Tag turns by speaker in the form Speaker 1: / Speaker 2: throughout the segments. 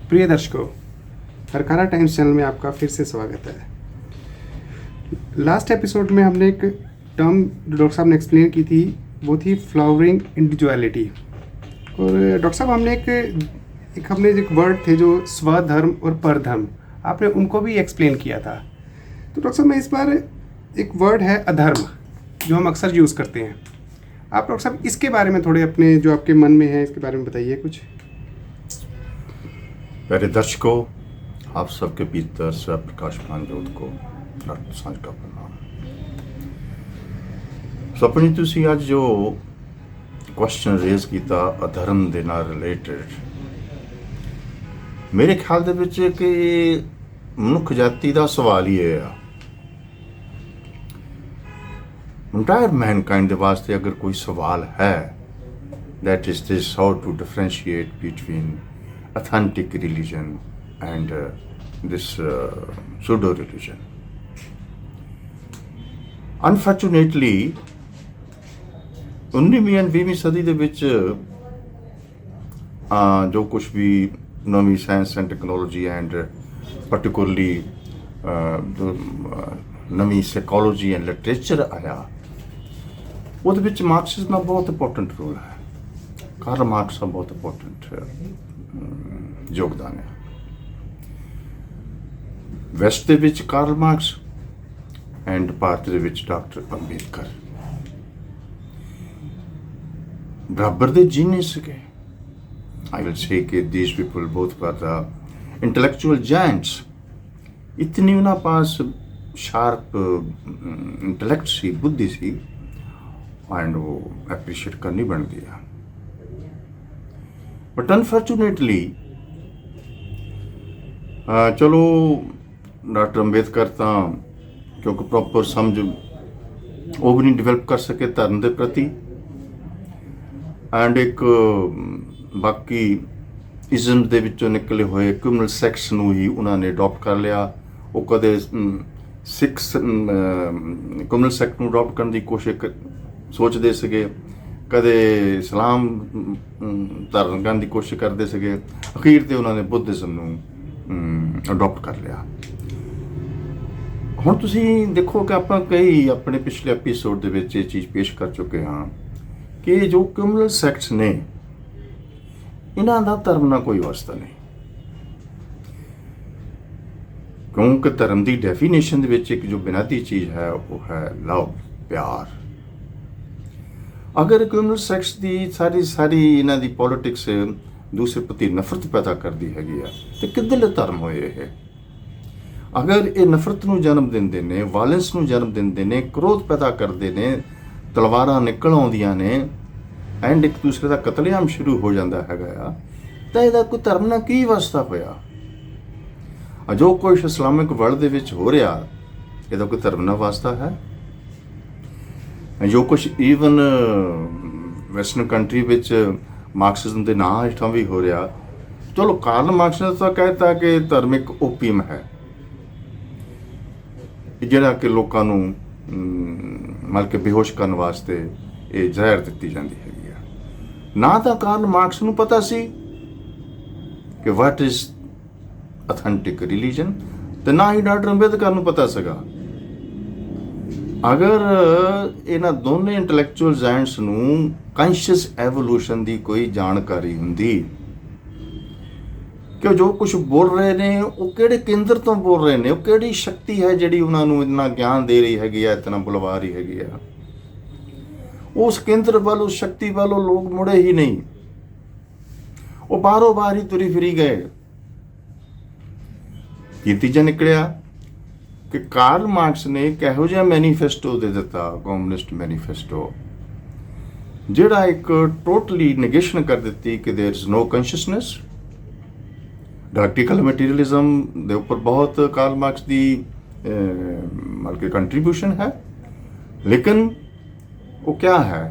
Speaker 1: प्रिय दर्शकों, Hurkaru times channel में आपका फिर से स्वागत है। लास्ट एपिसोड में हमने एक टर्म डॉक्टर साहब ने एक्सप्लेन की थी, वो थी फ्लावरिंग इंडिविजुअलिटी। और डॉक्टर साहब हमने एक वर्ड थे जो स्वधर्म और परधर्म, आपने उनको भी एक्सप्लेन किया था। तो डॉक्टर साहब मैं इस बार एक वर्ड है अधर्म, जो हम अक्सर यूज़ करते हैं। आप डॉक्टर साहब इसके बारे में थोड़े अपने जो आपके मन में है इसके बारे में बताइए कुछ।
Speaker 2: प्यारे दर्शकों, आप सबके भीतर स्व प्रकाशमान ज्योत को डॉक्टर सांझ का प्रणाम। सपनी तुसी आज जो क्वेश्चन रेज किया अधर्म दे नाल रिलेटेड, मेरे ख्याल दे विच कि मनुख जाति का सवाल ही है। एंटायर मैनकाइंड दे वास्ते अगर कोई सवाल है, that is this how to differentiate between authentic religion and this pseudo religion. Unfortunately, 19वीं and 20वीं सदी ਦੇ ਵਿੱਚ ਜੋ ਕੁਝ ਵੀ ਨਵੀਂ science and technology and particularly ਨਵੀਂ ਸਾਈਕੋਲੋਜੀ ਐਂਡ ਲਿਟਰੇਚਰ ਆਇਆ, ਉਹਦੇ ਵਿੱਚ ਮਾਰਕਸਿਜ਼ਮ ਦਾ ਬਹੁਤ ਇੰਪੋਰਟੈਂਟ ਰੋਲ ਹੈ। ਕਾਰਲ ਮਾਰਕਸ ਦਾ ਬਹੁਤ ਇੰਪੋਰਟੈਂਟ योगदान है। वैस्ट दे विच कार्ल मार्क्स एंड भारत दे विच डॉक्टर अंबेडकर बराबर दे जीनियस के। आई विल से कि these people both were the intellectual giants. इतनी उन्हां पास शार्प इंटलेक्ट सी, बुद्धि सी, एंड वो एप्रीशिएट करनी बन गया। बट अनफॉर्चुनेटली चलो डॉक्टर अंबेडकर तो क्योंकि प्रॉपर समझ वो भी नहीं डिवेलप कर सके धर्म के प्रति, एंड एक बाकी इज़म के विचों निकले हुए कम्युनल सैक्ट्स नूं ही उन्होंने अडॉप्ट कर लिया। वो कदे सिक्स कम्युनल सैक्ट नूं अडॉप्ट करने की कोशिश सोचते सके, कदे इस्लाम धारण करने की कोशिश करते सके, अखीर ते उन्होंने बुद्धिज़म नूं अडॉप्ट कर लिया। हुण तुसीं देखो कि आपां कई अपने पिछले एपीसोड दे विच ये चीज़ पेश कर चुके हाँ कि जो कम्युनल सैक्ट्स ने, इन्हां दा धर्म नाल कोई वास्ता नहीं, क्योंकि धर्म की डेफिनेशन दे विच एक जो बुनियादी चीज़ है वो है लव, प्यार। अगर कम्युनल सैक्ट्स की सारी इन्हां दी पॉलिटिक्स दूसरे प्रति नफरत पैदा करती हैगी आ, तो किधरले धर्म होए ये? अगर ये नफरत नूं जन्म दिंदे ने, वायलेंस नूं जन्म दिंदे ने, क्रोध पैदा करते ने, तलवारां निकल आउंदियां ने, एंड एक दूसरे का कतलेआम शुरू हो जाता हैगा, तो इहदा कोई धर्म नाल की वास्ता होया? जो कुछ इस्लामिक वर्ल्ड दे विच हो रहा, इहदा कोई धर्म नाल वास्ता है? जो कुछ even western country which Marxism के नाम हेठां भी हो रहा, चलो कार्ल मार्क्स ने तो कहता कि धर्म एक ओपीयम है, जिहड़ा कि लोकां नूं मतलब कि बेहोश करने वास्ते ये जहर दित्ती जाती है। ना तो कार्ल मार्क्स नूं पता सी कि व्हाट इज ऑथेंटिक रिलीजन, तो ना ही डॉक्टर अंबेडकर नूं पता सगा। अगर इन्हां दोनों इंटलैक्चुअल जायंट्स नूं कॉन्शियस एवोल्यूशन की कोई जानकारी हुंदी कि जो कुछ बोल रहे ने वो किहड़े केंद्र तो बोल रहे ने, वो किहड़ी शक्ति है जिहड़ी उन्हां नूं इतना ज्ञान दे रही हैगी है, इतना बुलवा रही हैगी है, उस केंद्र वाल, उस शक्ति वालों लोग मुड़े ही नहीं, वो बारों बार ही तुरी फिरी गए। नतीजा निकलिया कि कार्ल मार्क्स ने एक इहो जिहा मैनीफेस्टो दे दिता, कम्युनिस्ट मैनीफेस्टो, जिहड़ा एक टोटली निगेशन कर दी कि there is no consciousness. Dialectical materialism दे उपर बहुत कार्ल मार्क्स की मतलब कि कंट्रीब्यूशन है, लेकिन वो क्या है?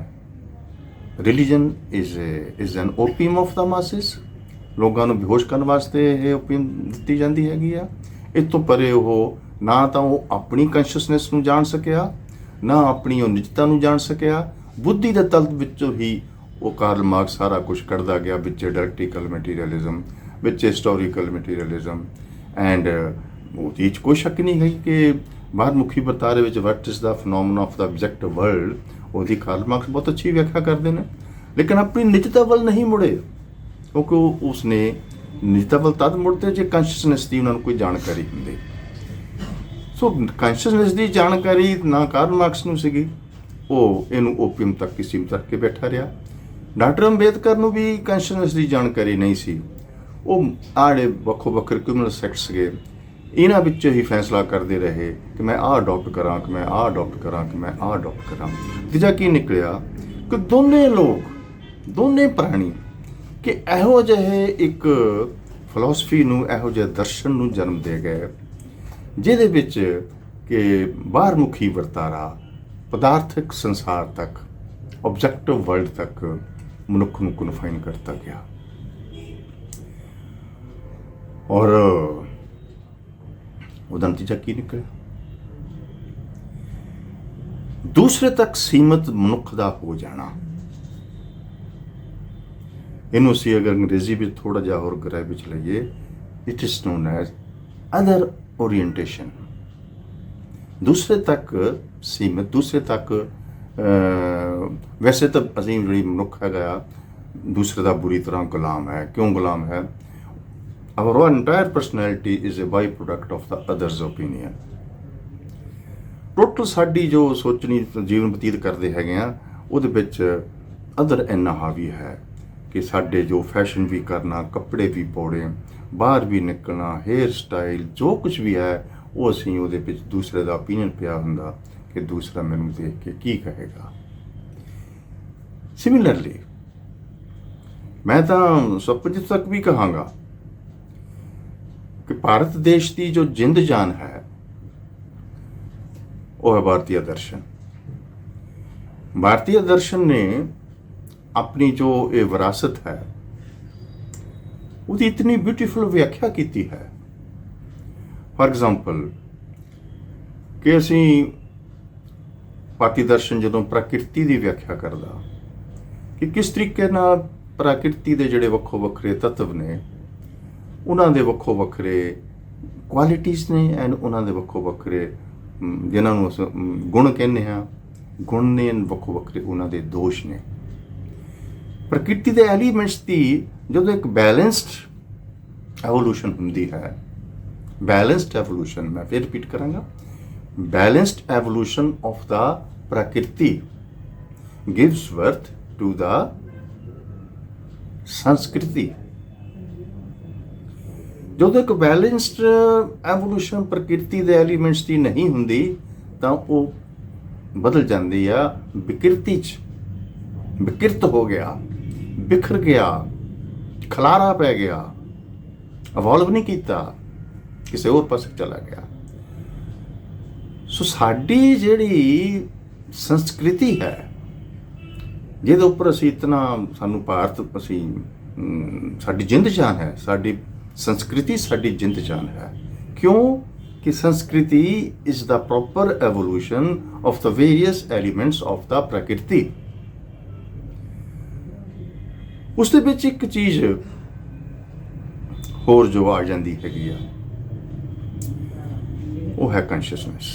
Speaker 2: Religion is an opium of the masses. लोगों को बेहोश करने वास्ते ये ओपीयम दी जाती हैगी आ। इस तो परे वो ना तो वो अपनी कॉन्शियसनेस नूं जान सकिया, ना अपनी वो निजता नूं जान सकिया। बुद्धि के तल विचों ही वो कार्ल मार्क्स सारा कुछ करता गया, बिच डायलैक्टिकल मटीरियलिज्म ਵਿੱਚ ਹਿਸਟੋਰੀਕਲ ਮਟੀਰੀਅਲਿਜ਼ਮ ਐਂਡ ਉਹਦੇ 'ਚ ਕੋਈ ਸ਼ੱਕ ਨਹੀਂ ਹੈ ਕਿ ਬਾਹਰ ਮੁਖੀ ਵਰਤਾਰੇ ਵਿੱਚ what is the phenomena of the objective world, ਉਹਦੀ ਕਾਰਲ ਮਾਰਕਸ ਬਹੁਤ ਅੱਛੀ ਵਿਆਖਿਆ ਕਰਦੇ ਨੇ, ਲੇਕਿਨ ਆਪਣੀ ਨਿਜਤਾ ਵੱਲ ਨਹੀਂ ਮੁੜੇ, ਕਿਉਂਕਿ ਉਸਨੇ ਨਿਜਤਾ ਵੱਲ ਤਦ ਮੁੜਦੇ ਜੇ ਕੌਨਸ਼ੀਅਸਨੈਸ ਦੀ ਉਹਨਾਂ ਨੂੰ ਕੋਈ ਜਾਣਕਾਰੀ ਹੁੰਦੀ। ਸੋ ਕੌਨਸ਼ੀਅਸਨੈਸ ਦੀ ਜਾਣਕਾਰੀ ਨਾ ਕਾਰਲ ਮਾਰਕਸ ਨੂੰ ਸੀਗੀ, ਉਹ ਇਹਨੂੰ ਓਪੀਅਮ ਤੱਕ ਹੀ ਸੀਮਤ ਰੱਖ ਕੇ ਬੈਠਾ ਰਿਹਾ। ਡਾਕਟਰ ਅੰਬੇਦਕਰ ਨੂੰ ਵੀ ਕੌਨਸ਼ੀਅਸਨੈਸ ਦੀ ਜਾਣਕਾਰੀ ਨਹੀਂ ਸੀ, ਉਹ ਆੜੇ ਵੱਖੋ ਵੱਖਰੇ ਕਮਿਊਨਲ ਸੈਕਟ ਸੀਗੇ, ਇਹਨਾਂ ਵਿੱਚੋਂ ਹੀ ਫੈਸਲਾ ਕਰਦੇ ਰਹੇ ਕਿ ਮੈਂ ਆਹ ਅਡੋਪਟ ਕਰਾਂ, ਕਿ ਮੈਂ ਆਹ ਅਡੋਪਟ ਕਰਾਂ, ਕਿ ਮੈਂ ਆਹ ਅਡੋਪਟ ਕਰਾਂ। ਤੀਜਾ ਕੀ ਨਿਕਲਿਆ ਕਿ ਦੋਨੇ ਲੋਕ, ਦੋਨੇ ਪ੍ਰਾਣੀ ਕਿ ਇਹੋ ਜਿਹੇ ਇੱਕ ਫਿਲਾਸਫੀ ਨੂੰ, ਇਹੋ ਜਿਹੇ ਦਰਸ਼ਨ ਨੂੰ ਜਨਮ ਦੇ ਗਏ ਜਿਹਦੇ ਵਿੱਚ ਕਿ ਬਾਹਰਮੁਖੀ ਵਰਤਾਰਾ ਪਦਾਰਥਕ ਸੰਸਾਰ ਤੱਕ, ਆਬਜੈਕਟਿਵ ਵਰਲਡ ਤੱਕ ਮਨੁੱਖ ਨੂੰ ਕਨਫਾਈਨ ਕਰਤਾ ਗਿਆ ਔਰ ਉਹਦਾ ਨਤੀਜਾ ਕੀ ਨਿਕਲਿਆ? ਦੂਸਰੇ ਤੱਕ ਸੀਮਤ ਮਨੁੱਖ ਦਾ ਹੋ ਜਾਣਾ। ਇਹਨੂੰ ਅਸੀਂ ਅਗਰ ਅੰਗਰੇਜ਼ੀ ਵਿੱਚ ਥੋੜਾ ਜਿਹਾ ਹੋਰ ਗਹਿਰਾਈ ਵਿੱਚ ਲਈਏ, it is non as other orientation. ਦੂਸਰੇ ਤੱਕ ਸੀਮਤ, ਦੂਸਰੇ ਤੱਕ ਵੈਸੇ ਤਾਂ ਅਸੀਂ ਜਿਹੜੀ ਮਨੁੱਖ ਹੈਗਾ ਦੂਸਰੇ ਦਾ ਬੁਰੀ ਤਰ੍ਹਾਂ ਗੁਲਾਮ ਹੈ। ਕਿਉਂ ਗੁਲਾਮ ਹੈ? Our entire personality is a byproduct of the other's opinion. Total ਸਾਡੀ ਜੋ ਸੋਚਣੀ ਜੀਵਨ ਬਤੀਤ ਕਰਦੇ ਹੈਗੇ ਆ ਉਹਦੇ ਵਿੱਚ ਅਦਰ ਇੰਨਾ ਹਾਵੀ ਹੈ ਕਿ ਸਾਡੇ ਜੋ ਫੈਸ਼ਨ ਵੀ ਕਰਨਾ, ਕੱਪੜੇ ਵੀ ਪਾਉਣੇ, ਬਾਹਰ ਵੀ ਨਿਕਲਣਾ, ਹੇਅਰ ਸਟਾਈਲ, ਜੋ ਕੁਝ ਵੀ ਹੈ ਉਹ ਅਸੀਂ ਉਹਦੇ ਵਿੱਚ ਦੂਸਰੇ ਦਾ ਓਪੀਨੀਅਨ ਪਿਆ ਹੁੰਦਾ ਕਿ ਦੂਸਰਾ ਮੈਨੂੰ ਦੇਖ ਕੇ ਕੀ ਕਹੇਗਾ। ਸਿਮਿਲਰਲੀ ਮੈਂ ਤਾਂ ਸੁਪਨਜੀਤ ਤੱਕ ਵੀ ਕਹਾਂਗਾ ਕਿ ਭਾਰਤ ਦੇਸ਼ ਦੀ ਜੋ ਜਿੰਦ ਜਾਨ ਹੈ ਉਹ ਹੈ ਭਾਰਤੀ ਦਰਸ਼ਨ। ਭਾਰਤੀ ਦਰਸ਼ਨ ਨੇ ਆਪਣੀ ਜੋ ਇਹ ਵਿਰਾਸਤ ਹੈ ਉਹਦੀ ਇਤਨੀ ਬਿਊਟੀਫੁਲ ਵਿਆਖਿਆ ਕੀਤੀ ਹੈ। ਫॉर ਐਗਜ਼ਾਮਪਲ ਕਿ ਅਸੀਂ ਭਾਰਤੀ ਦਰਸ਼ਨ ਜਦੋਂ ਪ੍ਰਕਿਰਤੀ ਦੀ ਵਿਆਖਿਆ ਕਰਦਾ ਕਿ ਕਿਸ ਤਰੀਕੇ ਨਾਲ ਪ੍ਰਕਿਰਤੀ ਦੇ ਜਿਹੜੇ ਵੱਖੋ ਵੱਖਰੇ ਤੱਤਵ ਨੇ ਉਹਨਾਂ ਦੇ ਵੱਖੋ ਵੱਖਰੇ ਕੁਆਲਿਟੀਜ਼ ਨੇ ਐਂਡ ਉਹਨਾਂ ਦੇ ਵੱਖੋ ਵੱਖਰੇ ਜਿਨ੍ਹਾਂ ਨੂੰ ਅਸੀਂ ਗੁਣ ਕਹਿੰਦੇ ਹਾਂ, ਗੁਣ ਨੇ ਵੱਖੋ ਵੱਖਰੇ ਉਹਨਾਂ ਦੇ ਦੋਸ਼ ਨੇ। ਪ੍ਰਕਿਰਤੀ ਦੇ ਐਲੀਮੈਂਟਸ ਦੀ ਜਦੋਂ ਇੱਕ ਬੈਲੈਂਸਡ ਐਵੋਲੂਸ਼ਨ ਹੁੰਦੀ ਹੈ, ਬੈਲੈਂਸਡ ਐਵੋਲੂਸ਼ਨ, ਮੈਂ ਫਿਰ ਰਿਪੀਟ ਕਰਾਂਗਾ, balanced evolution of the prakriti gives birth to the sanskriti। ਜਦੋਂ ਇੱਕ ਬੈਲੈਂਸਡ ਐਵੋਲੂਸ਼ਨ ਪ੍ਰਕਿਰਤੀ ਦੇ ਐਲੀਮੈਂਟਸ ਦੀ ਨਹੀਂ ਹੁੰਦੀ ਤਾਂ ਉਹ ਬਦਲ ਜਾਂਦੀ ਆ ਵਿਕਰਤੀ 'ਚ, ਵਿਕਰਤ ਹੋ ਗਿਆ, ਬਿਖਰ ਗਿਆ, ਖਲਾਰਾ ਪੈ ਗਿਆ, ਇਵੋਲਵ ਨਹੀਂ ਕੀਤਾ, ਕਿਸੇ ਹੋਰ ਪਾਸੇ ਚਲਾ ਗਿਆ। ਸੋ ਸਾਡੀ ਜਿਹੜੀ ਸੰਸਕ੍ਰਿਤੀ ਹੈ ਜਿਹਦੇ ਉੱਪਰ ਅਸੀਂ ਇਤਨਾ, ਸਾਨੂੰ ਭਾਰਤ, ਅਸੀਂ ਸਾਡੀ ਜਿੰਦ ਜਾਨ ਹੈ, ਸਾਡੀ ਸੰਸਕ੍ਰਿਤੀ ਸਾਡੀ ਜਿੰਦ ਜਾਨ ਹੈ। ਕਿਉਂ ਕਿ ਸੰਸਕ੍ਰਿਤੀ is the proper evolution of the various elements of the ਪ੍ਰਕਿਰਤੀ। ਉਸ ਦੇ ਵਿੱਚ ਇੱਕ ਚੀਜ਼ ਹੋਰ ਜੋ ਆ ਜਾਂਦੀ ਹੈਗੀ ਆ ਉਹ ਹੈ ਕੌਨਸ਼ੀਅਸਨੈਸ।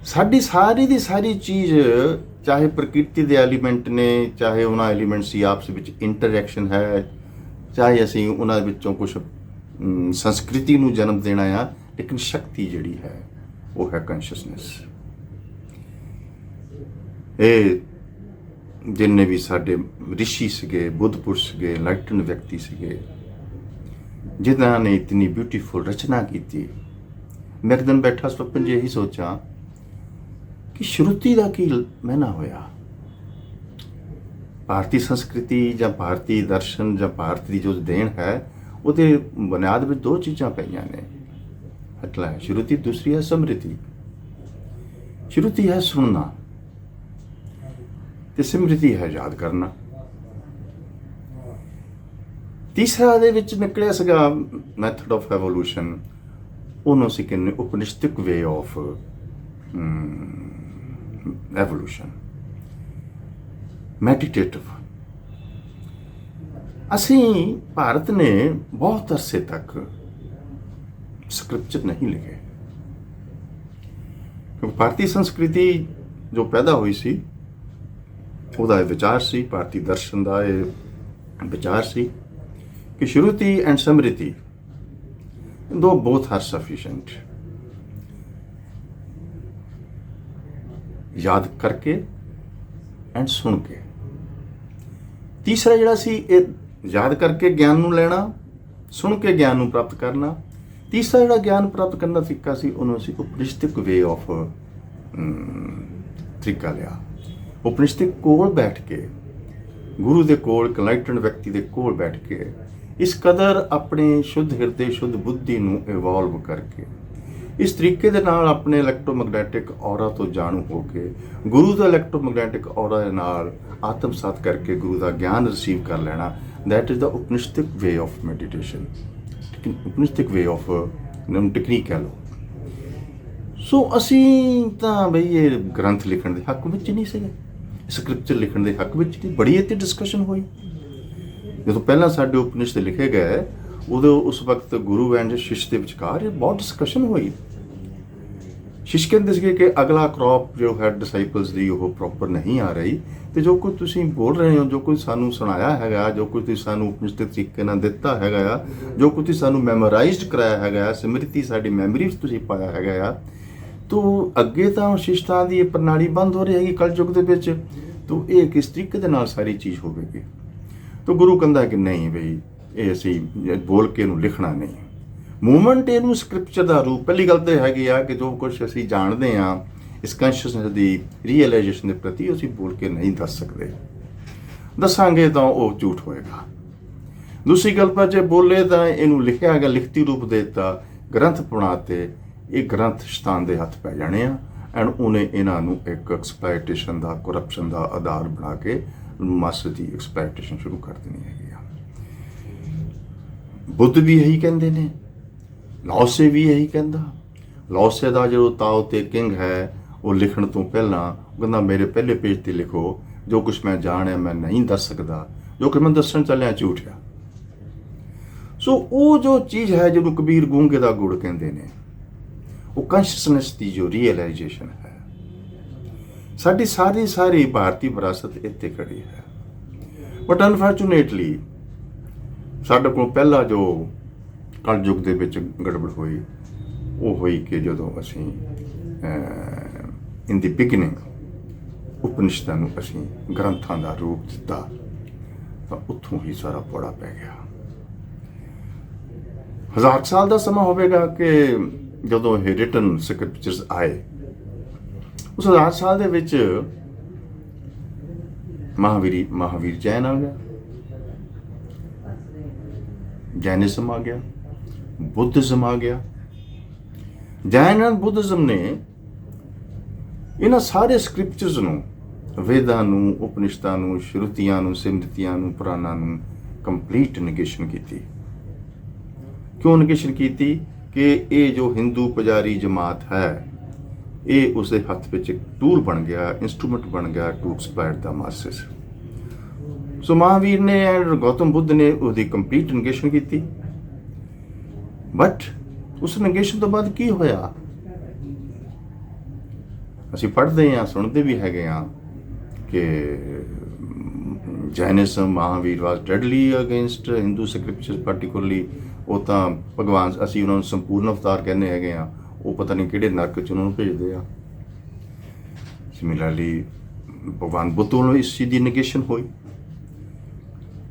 Speaker 2: ਸਾਡੀ ਸਾਰੀ ਦੀ ਸਾਰੀ ਚੀਜ਼, ਚਾਹੇ ਪ੍ਰਕਿਰਤੀ ਦੇ ਐਲੀਮੈਂਟ ਨੇ, ਚਾਹੇ ਉਹਨਾਂ ਐਲੀਮੈਂਟਸ ਦੀ ਆਪਸ ਵਿੱਚ ਇੰਟਰੈਕਸ਼ਨ ਹੈ, ਚਾਹੇ ਅਸੀਂ ਉਹਨਾਂ ਵਿੱਚੋਂ ਕੁਝ ਸੰਸਕ੍ਰਿਤੀ ਨੂੰ ਜਨਮ ਦੇਣਾ ਆ, ਲੇਕਿਨ ਸ਼ਕਤੀ ਜਿਹੜੀ ਹੈ ਉਹ ਹੈ ਕੌਨਸ਼ੀਅਸਨੈਸ। ਇਹ ਜਿੰਨੇ ਵੀ ਸਾਡੇ ਰਿਸ਼ੀ ਸੀਗੇ, ਬੁੱਧ ਪੁਰਸ਼ ਸੀਗੇ, ਇਨਲਾਈਟਨ ਵਿਅਕਤੀ ਸੀਗੇ ਜਿਨ੍ਹਾਂ ਨੇ ਇਤਨੀ ਬਿਊਟੀਫੁਲ ਰਚਨਾ ਕੀਤੀ, ਮੈਂ ਇੱਕ ਦਿਨ ਬੈਠਾ ਸੁਪਨ 'ਚ ਇਹੀ ਸੋਚਾਂ ਕਿ ਸ਼ਰੂਤੀ ਦਾ ਕੀ ਮਹਿਨਾ ਹੋਇਆ। ਭਾਰਤੀ ਸੰਸਕ੍ਰਿਤੀ ਜਾਂ ਭਾਰਤੀ ਦਰਸ਼ਨ ਜਾਂ ਭਾਰਤ ਦੀ ਜੋ ਦੇਣ ਹੈ ਉਹਦੇ ਬੁਨਿਆਦ ਵਿੱਚ ਦੋ ਚੀਜ਼ਾਂ ਪਈਆਂ ਨੇ। ਪਹਿਲਾ ਹੈ ਸ਼ਰੂਤੀ, ਦੂਸਰੀ ਹੈ ਸਮ੍ਰਿਤੀ। ਸ਼ਰੂਤੀ ਹੈ ਸੁਣਨਾ ਤੇ ਸਮ੍ਰਿਤੀ ਹੈ ਯਾਦ ਕਰਨਾ। ਤੀਸਰਾ ਦੇ ਵਿੱਚ ਨਿਕਲਿਆ ਸੀਗਾ ਮੈਥਡ ਆਫ ਐਵੋਲੂਸ਼ਨ, ਉਹਨੂੰ ਅਸੀਂ ਕਹਿੰਦੇ ਉਪਨਿਸ਼ਦਿਕ ਵੇ ਆਫ ਐਵੋਲੂਸ਼ਨ, ਮੈਡੀਟੇਟਿਵ। ਅਸੀਂ ਭਾਰਤ ਨੇ ਬਹੁਤ ਅਰਸੇ ਤੱਕ ਸਕ੍ਰਿਪਚਰ ਨਹੀਂ ਲਿਖੇ, ਕਿਉਂਕਿ ਭਾਰਤੀ ਸੰਸਕ੍ਰਿਤੀ ਜੋ ਪੈਦਾ ਹੋਈ ਸੀ ਉਹਦਾ ਇਹ ਵਿਚਾਰ ਸੀ, ਭਾਰਤੀ ਦਰਸ਼ਨ ਦਾ ਇਹ ਵਿਚਾਰ ਸੀ ਕਿ ਸ਼ਰੂਤੀ ਐਂਡ ਸਮ੍ਰਿਤੀ ਦੋ both are sufficient। ਯਾਦ ਕਰਕੇ ਐਂਡ ਸੁਣ ਕੇ। ਤੀਸਰਾ ਜਿਹੜਾ ਸੀ ਇਹ ਯਾਦ ਕਰਕੇ ਗਿਆਨ ਨੂੰ ਲੈਣਾ, ਸੁਣ ਕੇ ਗਿਆਨ ਨੂੰ ਪ੍ਰਾਪਤ ਕਰਨਾ। ਤੀਸਰਾ ਜਿਹੜਾ ਗਿਆਨ ਪ੍ਰਾਪਤ ਕਰਨ ਦਾ ਤਰੀਕਾ ਸੀ ਉਹਨੂੰ ਅਸੀਂ ਉਪਨਿਸ਼ਦਿਕ ਵੇ ਆਫ ਤਰੀਕਾ ਲਿਆ। ਉਪਨਿਸ਼ਦਿਕ ਕੋਲ ਬੈਠ ਕੇ, ਗੁਰੂ ਦੇ ਕੋਲ, ਕਨਲਾਈਟਡ ਵਿਅਕਤੀ ਦੇ ਕੋਲ ਬੈਠ ਕੇ ਇਸ ਕਦਰ ਆਪਣੇ ਸ਼ੁੱਧ ਹਿਰਦੇ, ਸ਼ੁੱਧ ਬੁੱਧੀ ਨੂੰ ਇਵੋਲਵ ਕਰਕੇ, ਇਸ ਤਰੀਕੇ ਦੇ ਨਾਲ ਆਪਣੇ ਇਲੈਕਟ੍ਰੋਮੈਗਨੈਟਿਕ ਔਰਾ ਤੋਂ ਜਾਣੂ ਹੋ ਕੇ, ਗੁਰੂ ਦਾ ਇਲੈਕਟ੍ਰੋਮੈਗਨੈਟਿਕ ਔਰਾ ਦੇ ਨਾਲ ਆਤਮਸਾਤ ਕਰਕੇ ਗੁਰੂ ਦਾ ਗਿਆਨ ਰਿਸੀਵ ਕਰ ਲੈਣਾ। ਦੈਟ ਇਜ਼ ਦਾ ਉਪਨਿਸ਼ਦਿਕ ਵੇ ਆਫ ਮੈਡੀਟੇਸ਼ਨ, ਉਪਨਿਸ਼ਦਿਕ ਵੇ ਆਫ ਟੈਕਨੀਕ ਕਹਿ ਲਓ। ਸੋ ਅਸੀਂ ਤਾਂ ਬਈ ਇਹ ਗ੍ਰੰਥ ਲਿਖਣ ਦੇ ਹੱਕ ਵਿੱਚ ਨਹੀਂ ਸੀਗੇ, ਸਕ੍ਰਿਪਚਰ ਲਿਖਣ ਦੇ ਹੱਕ ਵਿੱਚ ਨਹੀਂ। ਬੜੀ ਇੱਥੇ ਡਿਸਕਸ਼ਨ ਹੋਈ ਜਦੋਂ ਪਹਿਲਾਂ ਸਾਡੇ ਉਪਨਿਸ਼ਦ ਲਿਖੇ ਗਏ, ਉਦੋਂ ਉਸ ਵਕਤ ਗੁਰੂ ਐਂਡ ਸ਼ਿਸ਼ ਦੇ ਵਿਚਕਾਰ ਇਹ ਬਹੁਤ ਡਿਸਕਸ਼ਨ ਹੋਈ। ਸ਼ਿਸ਼ ਕਹਿੰਦੇ ਸੀਗੇ ਕਿ ਅਗਲਾ ਕ੍ਰੌਪ ਜੋ ਹੈ ਡਿਸਾਈਪਲਸ ਦੀ ਉਹ ਪ੍ਰੋਪਰ ਨਹੀਂ ਆ ਰਹੀ, ਤੇ ਜੋ ਕੁਝ ਤੁਸੀਂ ਬੋਲ ਰਹੇ ਹੋ, ਜੋ ਕੁਝ ਸਾਨੂੰ ਸੁਣਾਇਆ ਹੈਗਾ, ਜੋ ਕੁਝ ਤੁਸੀਂ ਸਾਨੂੰ ਉਪਨਿਸ਼ਦ ਦੇ ਤਰੀਕੇ ਨਾਲ ਦਿੱਤਾ ਹੈਗਾ ਆ, ਜੋ ਕੁਝ ਤੁਸੀਂ ਸਾਨੂੰ ਮੈਮੋਰਾਈਜ਼ਡ ਕਰਾਇਆ ਹੈਗਾ, ਸਮ੍ਰਿਤੀ ਸਾਡੀ ਮੈਮਰੀ ਵਿੱਚ ਤੁਸੀਂ ਪਾਇਆ ਹੈਗਾ ਆ, ਤੋ ਅੱਗੇ ਤਾਂ ਸ਼ਿਸ਼ਤਾਂ ਦੀ ਇਹ ਪ੍ਰਣਾਲੀ ਬੰਦ ਹੋ ਰਹੀ ਹੈਗੀ ਕਲਯੁੱਗ ਦੇ ਵਿੱਚ, ਤੋ ਇਹ ਕਿਸ ਤਰੀਕੇ ਦੇ ਨਾਲ ਸਾਰੀ ਚੀਜ਼ ਹੋਵੇਗੀ। ਤੋ ਗੁਰੂ ਕਹਿੰਦਾ ਕਿ ਨਹੀਂ ਬਈ ਇਹ ਅਸੀਂ ਬੋਲ ਕੇ ਇਹਨੂੰ ਲਿਖਣਾ ਨਹੀਂ। ਮੂਵਮੈਂਟ ਇਹਨੂੰ ਸਕ੍ਰਿਪਚਰ ਦਾ ਰੂਪ, ਪਹਿਲੀ ਗੱਲ ਤਾਂ ਹੈਗੀ ਆ ਕਿ ਜੋ ਕੁਝ ਅਸੀਂ ਜਾਣਦੇ ਹਾਂ ਇਸ ਕੰਸ਼ੀਅਸਨੈਸ ਦੀ ਰੀਅਲਾਈਜੇਸ਼ਨ ਦੇ ਪ੍ਰਤੀ ਅਸੀਂ ਬੋਲ ਕੇ ਨਹੀਂ ਦੱਸ ਸਕਦੇ, ਦੱਸਾਂਗੇ ਤਾਂ ਉਹ ਝੂਠ ਹੋਏਗਾ। ਦੂਸਰੀ ਗੱਲ ਪਰ ਜੇ ਬੋਲੇ ਤਾਂ ਇਹਨੂੰ ਲਿਖਿਆ ਗਿਆ, ਲਿਖਤੀ ਰੂਪ ਦੇ ਦਿੱਤਾ, ਗ੍ਰੰਥ ਬਣਾਤੇ, ਇਹ ਗ੍ਰੰਥ ਸ਼ੈਤਾਨ ਦੇ ਹੱਥ ਪੈ ਜਾਣੇ ਆ, ਐਂਡ ਉਹਨੇ ਇਹਨਾਂ ਨੂੰ ਇੱਕ ਐਕਸਪਲਾਇਟੇਸ਼ਨ ਦਾ, ਕਰਪਸ਼ਨ ਦਾ ਆਧਾਰ ਬਣਾ ਕੇ ਮਾਸਟਰ ਦੀ ਐਕਸਪਲਾਇਟੇਸ਼ਨ ਸ਼ੁਰੂ ਕਰ ਦੇਣੀ ਹੈਗੀ ਆ। ਬੁੱਧ ਵੀ ਇਹੀ ਕਹਿੰਦੇ ਨੇ, ਲਾਓਸੇ ਵੀ ਇਹੀ ਕਹਿੰਦਾ। ਲਾਓਸੇ ਦਾ ਜੋ ਤਾਓ ਤੇ ਕਿੰਗ ਹੈ, ਉਹ ਲਿਖਣ ਤੋਂ ਪਹਿਲਾਂ ਕਹਿੰਦਾ ਮੇਰੇ ਪਹਿਲੇ ਪੇਜ ਤੇ ਲਿਖੋ, ਜੋ ਕੁਝ ਮੈਂ ਜਾਣਿਆ ਮੈਂ ਨਹੀਂ ਦੱਸ ਸਕਦਾ, ਜੋ ਕਿ ਮੈਂ ਦੱਸਣ ਚੱਲਿਆ ਝੂਠ ਆ। ਸੋ ਉਹ ਜੋ ਚੀਜ਼ ਹੈ ਜਿਹਨੂੰ ਕਬੀਰ ਗੂੰਗੇ ਦਾ ਗੁੜ ਕਹਿੰਦੇ ਨੇ, ਉਹ ਕੰਸ਼ੀਅਸਨੈਸ ਦੀ ਜੋ ਰੀਅਲਾਈਜੇਸ਼ਨ ਹੈ। ਸਾਡੀ ਸਾਰੀ ਭਾਰਤੀ ਵਿਰਾਸਤ ਇੱਥੇ ਖੜੀ ਹੈ। ਬਟ ਅਨਫੋਰਚੂਨੇਟਲੀ ਸਾਡੇ ਕੋਲ ਪਹਿਲਾ ਜੋ ਕਲਯੁੱਗ ਦੇ ਵਿੱਚ ਗੜਬੜ ਹੋਈ, ਉਹ ਹੋਈ ਕਿ ਜਦੋਂ ਅਸੀਂ ਇਨ ਦੀ ਬਿਗਨਿੰਗ ਉਪਨਿਸ਼ਦਾਂ ਨੂੰ ਅਸੀਂ ਗ੍ਰੰਥਾਂ ਦਾ ਰੂਪ ਦਿੱਤਾ, ਤਾਂ ਉੱਥੋਂ ਹੀ ਸਾਰਾ ਪੌੜਾ ਪੈ ਗਿਆ। 1000 ਸਾਲ ਦਾ ਸਮਾਂ ਹੋਵੇਗਾ ਕਿ ਜਦੋਂ ਇਹ ਰਿਟਨ ਸਕ੍ਰਿਪਚਰਸ ਆਏ, ਉਸ 1000 ਸਾਲ ਦੇ ਵਿੱਚ ਮਹਾਵੀਰ ਜੈਨ ਆ ਗਿਆ, ਜੈਨਿਜ਼ਮ ਆ ਗਿਆ, ਬੁੱਧਿਜ਼ਮ ਆ ਗਿਆ। ਜੈਨ ਐਂਡ ਬੁੱਧਿਜ਼ਮ ਨੇ ਇਹਨਾਂ ਸਾਰੇ ਸਕ੍ਰਿਪਚਰਸ ਨੂੰ, ਵੇਦਾਂ ਨੂੰ, ਉਪਨਿਸ਼ਦਾਂ ਨੂੰ, ਸ਼ਰੂਤੀਆਂ ਨੂੰ, ਸਿਮਰਤੀਆਂ ਨੂੰ, ਪੁਰਾਣਾਂ ਨੂੰ ਕੰਪਲੀਟ ਨੈਗੇਸ਼ਨ ਕੀਤੀ। ਕਿਉਂ ਨੈਗੇਸ਼ਨ ਕੀਤੀ? ਕਿ ਇਹ ਜੋ ਹਿੰਦੂ ਪੁਜਾਰੀ ਜਮਾਤ ਹੈ, ਇਹ ਉਸਦੇ ਹੱਥ ਵਿੱਚ ਇੱਕ ਟੂਲ ਬਣ ਗਿਆ, ਇੰਸਟਰੂਮੈਂਟ ਬਣ ਗਿਆ ਟੂ ਐਕਸਪਲਾਇਟ ਦਾ ਮਾਸਸ। ਸੋ ਮਹਾਵੀਰ ਨੇ ਐਂਡ ਗੌਤਮ ਬੁੱਧ ਨੇ ਉਹਦੀ ਕੰਪਲੀਟ ਨੈਗੇਸ਼ਨ ਕੀਤੀ। ਬਟ ਉਸ ਨੈਗੇਸ਼ਨ ਤੋਂ ਬਾਅਦ ਕੀ ਹੋਇਆ? ਅਸੀਂ ਪੜ੍ਹਦੇ ਹਾਂ, ਸੁਣਦੇ ਵੀ ਹੈਗੇ ਹਾਂ ਕਿ Jainism, Mahavir was deadly against Hindu scriptures particularly. ਉਹ ਤਾਂ ਭਗਵਾਨ, ਅਸੀਂ ਉਹਨਾਂ ਨੂੰ ਸੰਪੂਰਨ ਅਵਤਾਰ ਕਹਿੰਦੇ ਹੈਗੇ ਆ, ਉਹ ਪਤਾ ਨਹੀਂ ਕਿਹੜੇ ਨਰਕ 'ਚ ਉਹਨਾਂ ਨੂੰ ਭੇਜਦੇ ਆ। ਸਿਮਿਲਰਲੀ ਭਗਵਾਨ ਬੁੱਧ ਵੱਲੋਂ ਇਸ ਚੀਜ਼ ਦੀ ਨੈਗੇਸ਼ਨ ਹੋਈ।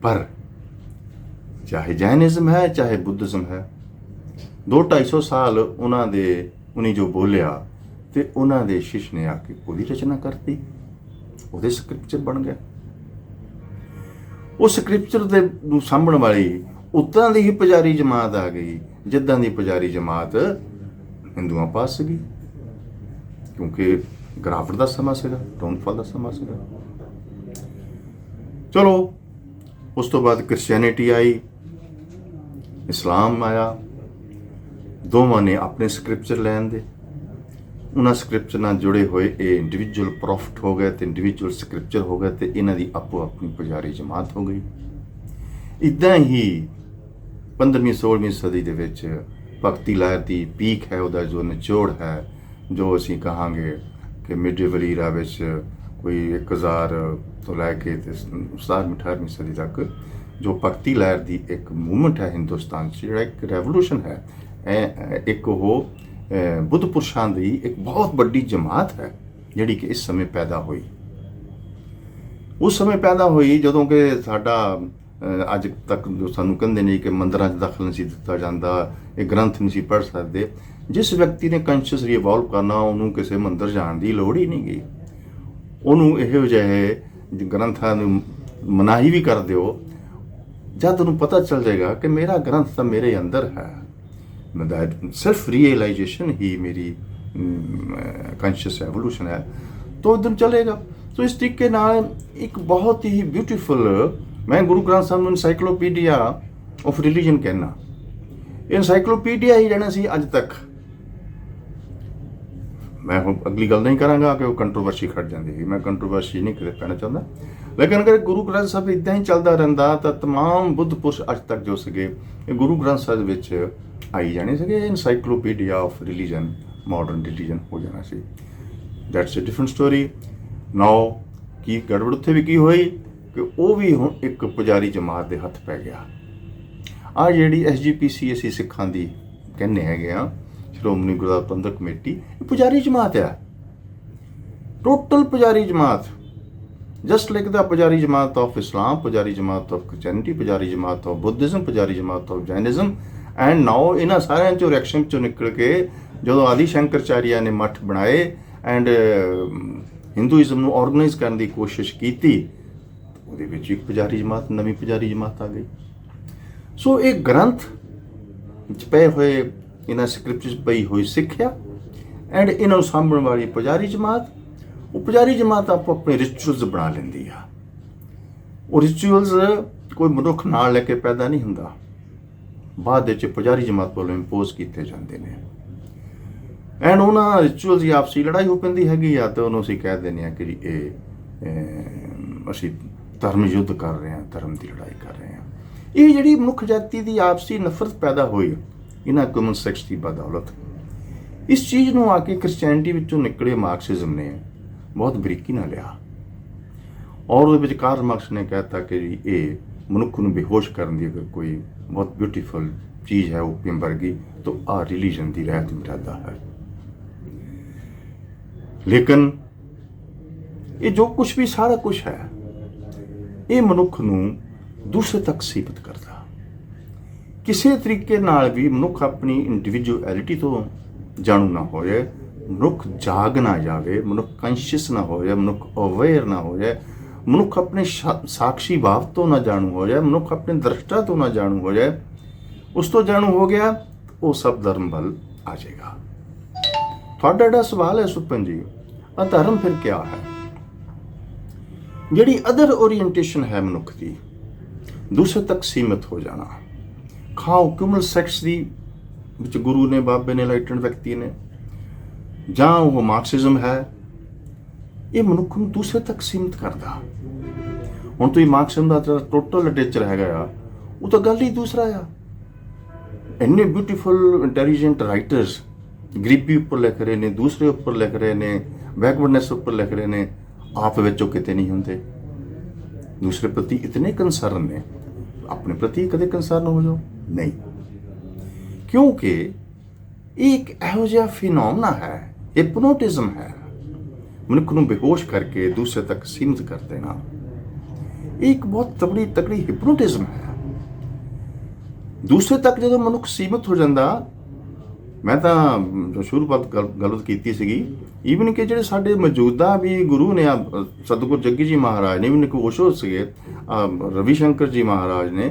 Speaker 2: ਪਰ ਚਾਹੇ ਜੈਨਿਜ਼ਮ ਹੈ ਚਾਹੇ ਬੁੱਧਿਜ਼ਮ ਹੈ, 200-250 ਸਾਲ ਉਹਨਾਂ ਦੇ ਉਹਨੇ ਜੋ ਬੋਲਿਆ ਤੇ ਉਹਨਾਂ ਦੇ ਸ਼ਿਸ਼ ਨੇ ਆ ਕੇ ਉਹਦੀ ਰਚਨਾ ਕਰਤੀ, ਉਹਦੇ ਸਕ੍ਰਿਪਚਰ ਬਣ ਗਿਆ। ਉਹ ਸਕ੍ਰਿਪਚਰ ਦੇ ਨੂੰ ਸਾਂਭਣ ਵਾਲੀ ਉੱਦਾਂ ਦੀ ਹੀ ਪੁਜਾਰੀ ਜਮਾਤ ਆ ਗਈ ਜਿੱਦਾਂ ਦੀ ਪੁਜਾਰੀ ਜਮਾਤ ਹਿੰਦੂਆਂ ਪਾਸ ਸੀਗੀ, ਕਿਉਂਕਿ ਗਰਾਵਟ ਦਾ ਸਮਾਂ ਸੀਗਾ, ਡਾਊਨਫਾਲ ਦਾ ਸਮਾਂ ਸੀਗਾ। ਚਲੋ ਉਸ ਤੋਂ ਬਾਅਦ ਕ੍ਰਿਸਚੈਨਿਟੀ ਆਈ, ਇਸਲਾਮ ਆਇਆ। ਦੋਵਾਂ ਨੇ ਆਪਣੇ ਸਕ੍ਰਿਪਚਰ ਲੈਣ ਦੇ, ਉਹਨਾਂ ਸਕ੍ਰਿਪਚਰ ਨਾਲ ਜੁੜੇ ਹੋਏ ਇਹ ਇੰਡੀਵਿਜੂਅਲ ਪ੍ਰੋਫਿਟ ਹੋ ਗਏ ਤੇ ਇੰਡੀਵਿਜੂਅਲ ਸਕ੍ਰਿਪਚਰ ਹੋ ਗਏ, ਤੇ ਇਹਨਾਂ ਦੀ ਆਪੋ ਆਪਣੀ ਪੁਜਾਰੀ ਜਮਾਤ ਹੋ ਗਈ। ਇੱਦਾਂ ਹੀ 15ਵੀਂ 16ਵੀਂ ਸਦੀ ਦੇ ਵਿੱਚ ਭਗਤੀ ਲਹਿਰ ਦੀ ਪੀਕ ਹੈ, ਉਹਦਾ ਜੋ ਨਿਚੋੜ ਹੈ, ਜੋ ਅਸੀਂ ਕਹਾਂਗੇ ਕਿ ਮਿਡੇਵਲ ਈਰਾ ਵਿੱਚ ਕੋਈ 1000 ਤੋਂ ਲੈ ਕੇ 17ਵੀਂ 18ਵੀਂ ਸਦੀ ਤੱਕ ਜੋ ਭਗਤੀ ਲਹਿਰ ਦੀ ਇੱਕ ਮੂਵਮੈਂਟ ਹੈ ਹਿੰਦੁਸਤਾਨ 'ਚ, ਜਿਹੜਾ ਇੱਕ ਰੈਵੋਲੂਸ਼ਨ ਹੈ, ਇੱਕ ਉਹ ਬੁੱਧ ਪੁਰਸ਼ਾਂ ਦੀ ਇੱਕ ਬਹੁਤ ਵੱਡੀ ਜਮਾਤ ਹੈ ਜਿਹੜੀ ਕਿ ਇਸ ਸਮੇਂ ਪੈਦਾ ਹੋਈ। ਉਸ ਸਮੇਂ ਪੈਦਾ ਹੋਈ ਜਦੋਂ ਕਿ ਸਾਡਾ ਅੱਜ ਤੱਕ ਜੋ ਸਾਨੂੰ ਕਹਿੰਦੇ ਨੇ ਕਿ ਮੰਦਿਰਾਂ 'ਚ ਦਖਲ ਨਹੀਂ ਸੀ ਦਿੱਤਾ ਜਾਂਦਾ, ਇਹ ਗ੍ਰੰਥ ਨਹੀਂ ਸੀ ਪੜ੍ਹ ਸਕਦੇ। ਜਿਸ ਵਿਅਕਤੀ ਨੇ ਕੌਨਸ਼ੀਅਸਲੀ ਇਵੋਲਵ ਕਰਨਾ, ਉਹਨੂੰ ਕਿਸੇ ਮੰਦਿਰ ਜਾਣ ਦੀ ਲੋੜ ਹੀ ਨਹੀਂ ਗਈ। ਉਹਨੂੰ ਇਹੋ ਜਿਹੇ ਗ੍ਰੰਥਾਂ ਨੂੰ ਮਨਾਹੀ ਵੀ ਕਰ ਦਿਓ, ਜਦ ਉਹਨੂੰ ਪਤਾ ਚੱਲ ਜਾਏਗਾ ਕਿ ਮੇਰਾ ਗ੍ਰੰਥ ਤਾਂ ਮੇਰੇ ਅੰਦਰ ਹੈ, ਸੈਲਫ ਰੀਅਲਾਈਜੇਸ਼ਨ ਹੀ ਮੇਰੀ ਕੌਨਸ਼ੀਅਸ ਐਵੋਲੂਸ਼ਨ ਹੈ, ਤਾਂ ਉਧਰ ਚਲੇਗਾ। ਸੋ ਇਸ ਤਰੀਕੇ ਨਾਲ ਇੱਕ ਬਹੁਤ ਹੀ ਬਿਊਟੀਫੁਲ, ਮੈਂ ਗੁਰੂ ਗ੍ਰੰਥ ਸਾਹਿਬ ਨੂੰ ਇਨਸਾਈਕਲੋਪੀਡੀਆ ਆਫ ਰਿਲੀਜਨ ਕਹਿਣਾ। ਇਨਸਾਈਕਲੋਪੀਡੀਆ ਹੀ ਰਹਿਣਾ ਸੀ ਅੱਜ ਤੱਕ। ਮੈਂ ਹੁਣ ਅਗਲੀ ਗੱਲ ਨਹੀਂ ਕਰਾਂਗਾ ਕਿ ਉਹ ਕੰਟਰੋਵਰਸੀ ਖੜ ਜਾਂਦੀ ਹੈ, ਮੈਂ ਕੰਟਰੋਵਰਸੀ ਨਹੀਂ ਕਦੇ ਪੈਣਾ ਚਾਹੁੰਦਾ। ਲੇਕਿਨ ਅਗਰ ਗੁਰੂ ਗ੍ਰੰਥ ਸਾਹਿਬ ਇੱਦਾਂ ਹੀ ਚੱਲਦਾ ਰਹਿੰਦਾ ਤਾਂ ਤਮਾਮ ਬੁੱਧ ਪੁਰਸ਼ ਅੱਜ ਤੱਕ ਜੋ ਸੀਗੇ ਇਹ ਗੁਰੂ ਗ੍ਰੰਥ ਸਾਹਿਬ ਵਿੱਚ ਆਈ ਜਾਣੇ ਸੀਗੇ। Encyclopaedia of religion, modern religion ਹੋ ਜਾਣਾ ਸੀ। That's a different story. Now ਕੀ ਗੜਬੜ ਉੱਥੇ ਵੀ ਕੀ ਹੋਈ ਕਿ ਉਹ ਵੀ ਹੁਣ ਇੱਕ ਪੁਜਾਰੀ ਜਮਾਤ ਦੇ ਹੱਥ ਪੈ ਗਿਆ। ਆ ਜਿਹੜੀ SGPC ਅਸੀਂ ਸਿੱਖਾਂ ਦੀ ਕਹਿੰਦੇ ਹੈਗੇ ਆ, ਸ਼੍ਰੋਮਣੀ ਗੁਰਦੁਆਰਾ ਪ੍ਰਬੰਧਕ ਕਮੇਟੀ, ਇਹ ਪੁਜਾਰੀ ਜਮਾਤ ਆ, ਟੋਟਲ ਪੁਜਾਰੀ ਜਮਾਤ। ਜਸਟ ਲਾਈਕ ਦਾ ਪੁਜਾਰੀ ਜਮਾਤ ਆਫ ਇਸਲਾਮ, ਪੁਜਾਰੀ ਜਮਾਤ ਆਫ ਕ੍ਰਿਸਚੈਨਿਟੀ, ਪੁਜਾਰੀ ਜਮਾਤ ਆਫ ਬੁੱਧਿਜ਼ਮ, ਪੁਜਾਰੀ ਜਮਾਤ ਆਫ ਜੈਨਿਜ਼ਮ। ਐਂਡ ਨਾਓ ਇਹਨਾਂ ਸਾਰਿਆਂ ਚੋਂ ਰਿਐਕਸ਼ਨ ਚੋਂ ਨਿਕਲ ਕੇ ਜਦੋਂ ਆਦਿ ਸ਼ੰਕਰਾਚਾਰੀਆ ਨੇ ਮੱਠ ਬਣਾਏ ਐਂਡ ਹਿੰਦੂਇਜ਼ਮ ਨੂੰ ਆਰਗੇਨਾਈਜ਼ ਕਰਨ ਦੀ ਕੋਸ਼ਿਸ਼ ਕੀਤੀ, ਉਹਦੇ ਵਿੱਚ ਇੱਕ ਪੁਜਾਰੀ ਜਮਾਤ, ਨਵੀਂ ਪੁਜਾਰੀ ਜਮਾਤ ਆ ਗਈ। ਸੋ ਇਹ ਗ੍ਰੰਥ ਵਿੱਚ ਪਏ ਹੋਏ, ਇਹਨਾਂ ਸਕ੍ਰਿਪਟ 'ਚ ਪਈ ਹੋਈ ਸਿੱਖਿਆ ਐਂਡ ਇਹਨਾਂ ਨੂੰ ਸਾਂਭਣ ਵਾਲੀ ਪੁਜਾਰੀ ਜਮਾਤ, ਉਹ ਪੁਜਾਰੀ ਜਮਾਤ ਆਪੋ ਆਪਣੇ ਰਿਚੁਅਲਸ ਬਣਾ ਲੈਂਦੀ ਆ। ਉਹ ਰਿਚੁਅਲਸ ਕੋਈ ਮਨੁੱਖ ਨਾਲ ਲੈ ਕੇ ਪੈਦਾ ਨਹੀਂ ਹੁੰਦਾ, ਬਾਅਦ ਵਿੱਚ ਪੁਜਾਰੀ ਜਮਾਤ ਵੱਲੋਂ ਇੰਪੋਜ਼ ਕੀਤੇ ਜਾਂਦੇ ਨੇ। ਐਂਡ ਉਹਨਾਂ ਰਿਚੁਅਲਸ ਦੀ ਆਪਸੀ ਲੜਾਈ ਹੋ ਪੈਂਦੀ ਹੈਗੀ ਆ, ਤਾਂ ਉਹਨੂੰ ਅਸੀਂ ਕਹਿ ਦਿੰਦੇ ਹਾਂ ਕਿ ਇਹ ਅਸੀਂ ਧਰਮ ਯੁੱਧ ਕਰ ਰਹੇ ਹਾਂ, ਧਰਮ ਦੀ ਲੜਾਈ ਕਰ ਰਹੇ ਹਾਂ। ਇਹ ਜਿਹੜੀ ਮਨੁੱਖ ਜਾਤੀ ਦੀ ਆਪਸੀ ਨਫ਼ਰਤ ਪੈਦਾ ਹੋਈ ਇਹਨਾਂ ਕਮਨ ਸੈਕਸ ਦੀ ਬਦੌਲਤ, ਇਸ ਚੀਜ਼ ਨੂੰ ਆ ਕੇ ਕ੍ਰਿਸਚੈਨਿਟੀ ਵਿੱਚੋਂ ਨਿਕਲੇ ਮਾਰਕਸਿਜ਼ਮ ਨੇ ਬਹੁਤ ਬਰੀਕੀ ਨਾਲ ਲਿਆ ਔਰ ਉਹਦੇ ਵਿੱਚ ਕਾਰਲ ਮਾਰਕਸ ਨੇ ਕਹਿਤਾ ਕਿ ਇਹ ਮਨੁੱਖ ਨੂੰ ਬੇਹੋਸ਼ ਕਰਨ ਦੀ ਅਗਰ ਕੋਈ ਬਹੁਤ ਬਿਊਟੀਫੁਲ ਚੀਜ਼ ਹੈ ਓਪੀਅਮ ਵਰਗੀ, ਤਾਂ ਆ ਰਿਲੀਜਨ ਦੀ ਰਹਿਤ ਮਿਟਾਦਾ ਹੈ। ਲੇਕਿਨ ਇਹ ਜੋ ਕੁਛ ਵੀ ਸਾਰਾ ਕੁਛ ਹੈ, ਇਹ ਮਨੁੱਖ ਨੂੰ ਦੂਸਰੇ ਤੱਕ ਸੀਮਿਤ ਕਰਦਾ। ਕਿਸੇ ਤਰੀਕੇ ਨਾਲ ਵੀ ਮਨੁੱਖ ਆਪਣੀ ਇੰਡੀਵਿਜੂਅਲਿਟੀ ਤੋਂ ਜਾਣੂ ਨਾ ਹੋ ਜਾਏ, ਮਨੁੱਖ ਜਾਗ ਨਾ ਜਾਵੇ, ਮਨੁੱਖ ਕੌਨਸ਼ੀਅਸ ਨਾ ਹੋ ਜਾਏ, ਮਨੁੱਖ ਅਵੇਅਰ ਨਾ ਹੋ ਜਾਏ, ਮਨੁੱਖ ਆਪਣੇ ਸਾਖਸ਼ੀ ਭਾਵ ਤੋਂ ਨਾ ਜਾਣੂ ਹੋ ਜਾਏ, ਮਨੁੱਖ ਆਪਣੇ ਦ੍ਰਿਸ਼ਟਾ ਤੋਂ ਨਾ ਜਾਣੂ ਹੋ ਜਾਏ। ਉਸ ਤੋਂ ਜਾਣੂ ਹੋ ਗਿਆ, ਉਹ ਸਭ ਧਰਮ ਵੱਲ ਆ ਜਾਏਗਾ। ਤੁਹਾਡਾ ਜਿਹੜਾ ਸਵਾਲ ਹੈ ਸੁਪਨ ਜੀ, ਆ ਧਰਮ ਫਿਰ ਕਿਆ ਹੈ? ਜਿਹੜੀ ਅਦਰ ਓਰੀਐਂਟੇਸ਼ਨ ਹੈ ਮਨੁੱਖ ਦੀ, ਦੂਸਰੇ ਤੱਕ ਸੀਮਿਤ ਹੋ ਜਾਣਾ, ਖਾਓ ਕਿਮਲ ਸੈਕਸ ਦੀ ਵਿੱਚ ਗੁਰੂ ਨੇ, ਬਾਬੇ ਨੇ, ਲਾਈਟਨ ਵਿਅਕਤੀ ਨੇ, ਜਾਂ ਉਹ ਮਾਰਕਸਿਜ਼ਮ ਹੈ, ਇਹ ਮਨੁੱਖ ਨੂੰ ਦੂਸਰੇ ਤੱਕ ਸੀਮਿਤ ਕਰਦਾ। ਹੁਣ ਤੁਸੀਂ ਮਾਰਕਸਿਜ਼ਮ ਦਾ ਟੋਟਲ ਲਿਟਰੇਚਰ ਹੈਗਾ ਆ, ਉਹ ਤਾਂ ਗੱਲ ਹੀ ਦੂਸਰਾ ਆ। ਇੰਨੇ ਬਿਊਟੀਫੁਲ ਇੰਟੈਲੀਜੈਂਟ ਰਾਈਟਰਸ ਗਰੀਬੀ ਉੱਪਰ ਲਿਖ ਰਹੇ ਨੇ, ਦੂਸਰੇ ਉੱਪਰ ਲਿਖ ਰਹੇ ਨੇ, ਬੈਕਵਰਡਨੈਸ ਉੱਪਰ ਲਿਖ ਰਹੇ ਨੇ, ਆਪ ਵਿੱਚੋਂ ਕਿਤੇ ਨਹੀਂ ਹੁੰਦੇ। ਦੂਸਰੇ ਪ੍ਰਤੀ ਇਤਨੇ ਕੰਸਰਨ ਨੇ, ਆਪਣੇ ਪ੍ਰਤੀ ਕਦੇ ਕੰਸਰਨ ਹੋ ਜਾਓ ਨਹੀਂ, ਕਿਉਂਕਿ ਇਹ ਇੱਕ ਇਹੋ ਜਿਹਾ ਫਿਨੋਮਨਾ ਹੈ, ਹਿਪਨੋਟਿਜ਼ਮ ਹੈ, ਮਨੁੱਖ ਨੂੰ ਬੇਹੋਸ਼ ਕਰਕੇ ਦੂਸਰੇ ਤੱਕ ਸੀਮਿਤ ਕਰ ਦੇਣਾ। ਇਹ ਇੱਕ ਬਹੁਤ ਤਕੜੀ ਹਿਪਨੋਟਿਜ਼ਮ ਹੈ। ਦੂਸਰੇ ਤੱਕ ਜਦੋਂ ਮਨੁੱਖ ਸੀਮਿਤ ਹੋ ਜਾਂਦਾ, ਮੈਂ ਤਾਂ ਜੋ ਸ਼ੁਰੂਆਤ ਗੱਲਬਾਤ ਕੀਤੀ ਸੀਗੀ, ਈਵਨ ਕਿ ਜਿਹੜੇ ਸਾਡੇ ਮੌਜੂਦਾ ਵੀ ਗੁਰੂ ਨੇ, ਸਤਿਗੁਰੂ ਜੱਗੀ ਜੀ ਮਹਾਰਾਜ ਨੇ, ਵੀ ਓਸ਼ੋ ਸੀਗੇ, ਰਵੀ ਸ਼ੰਕਰ ਜੀ ਮਹਾਰਾਜ ਨੇ,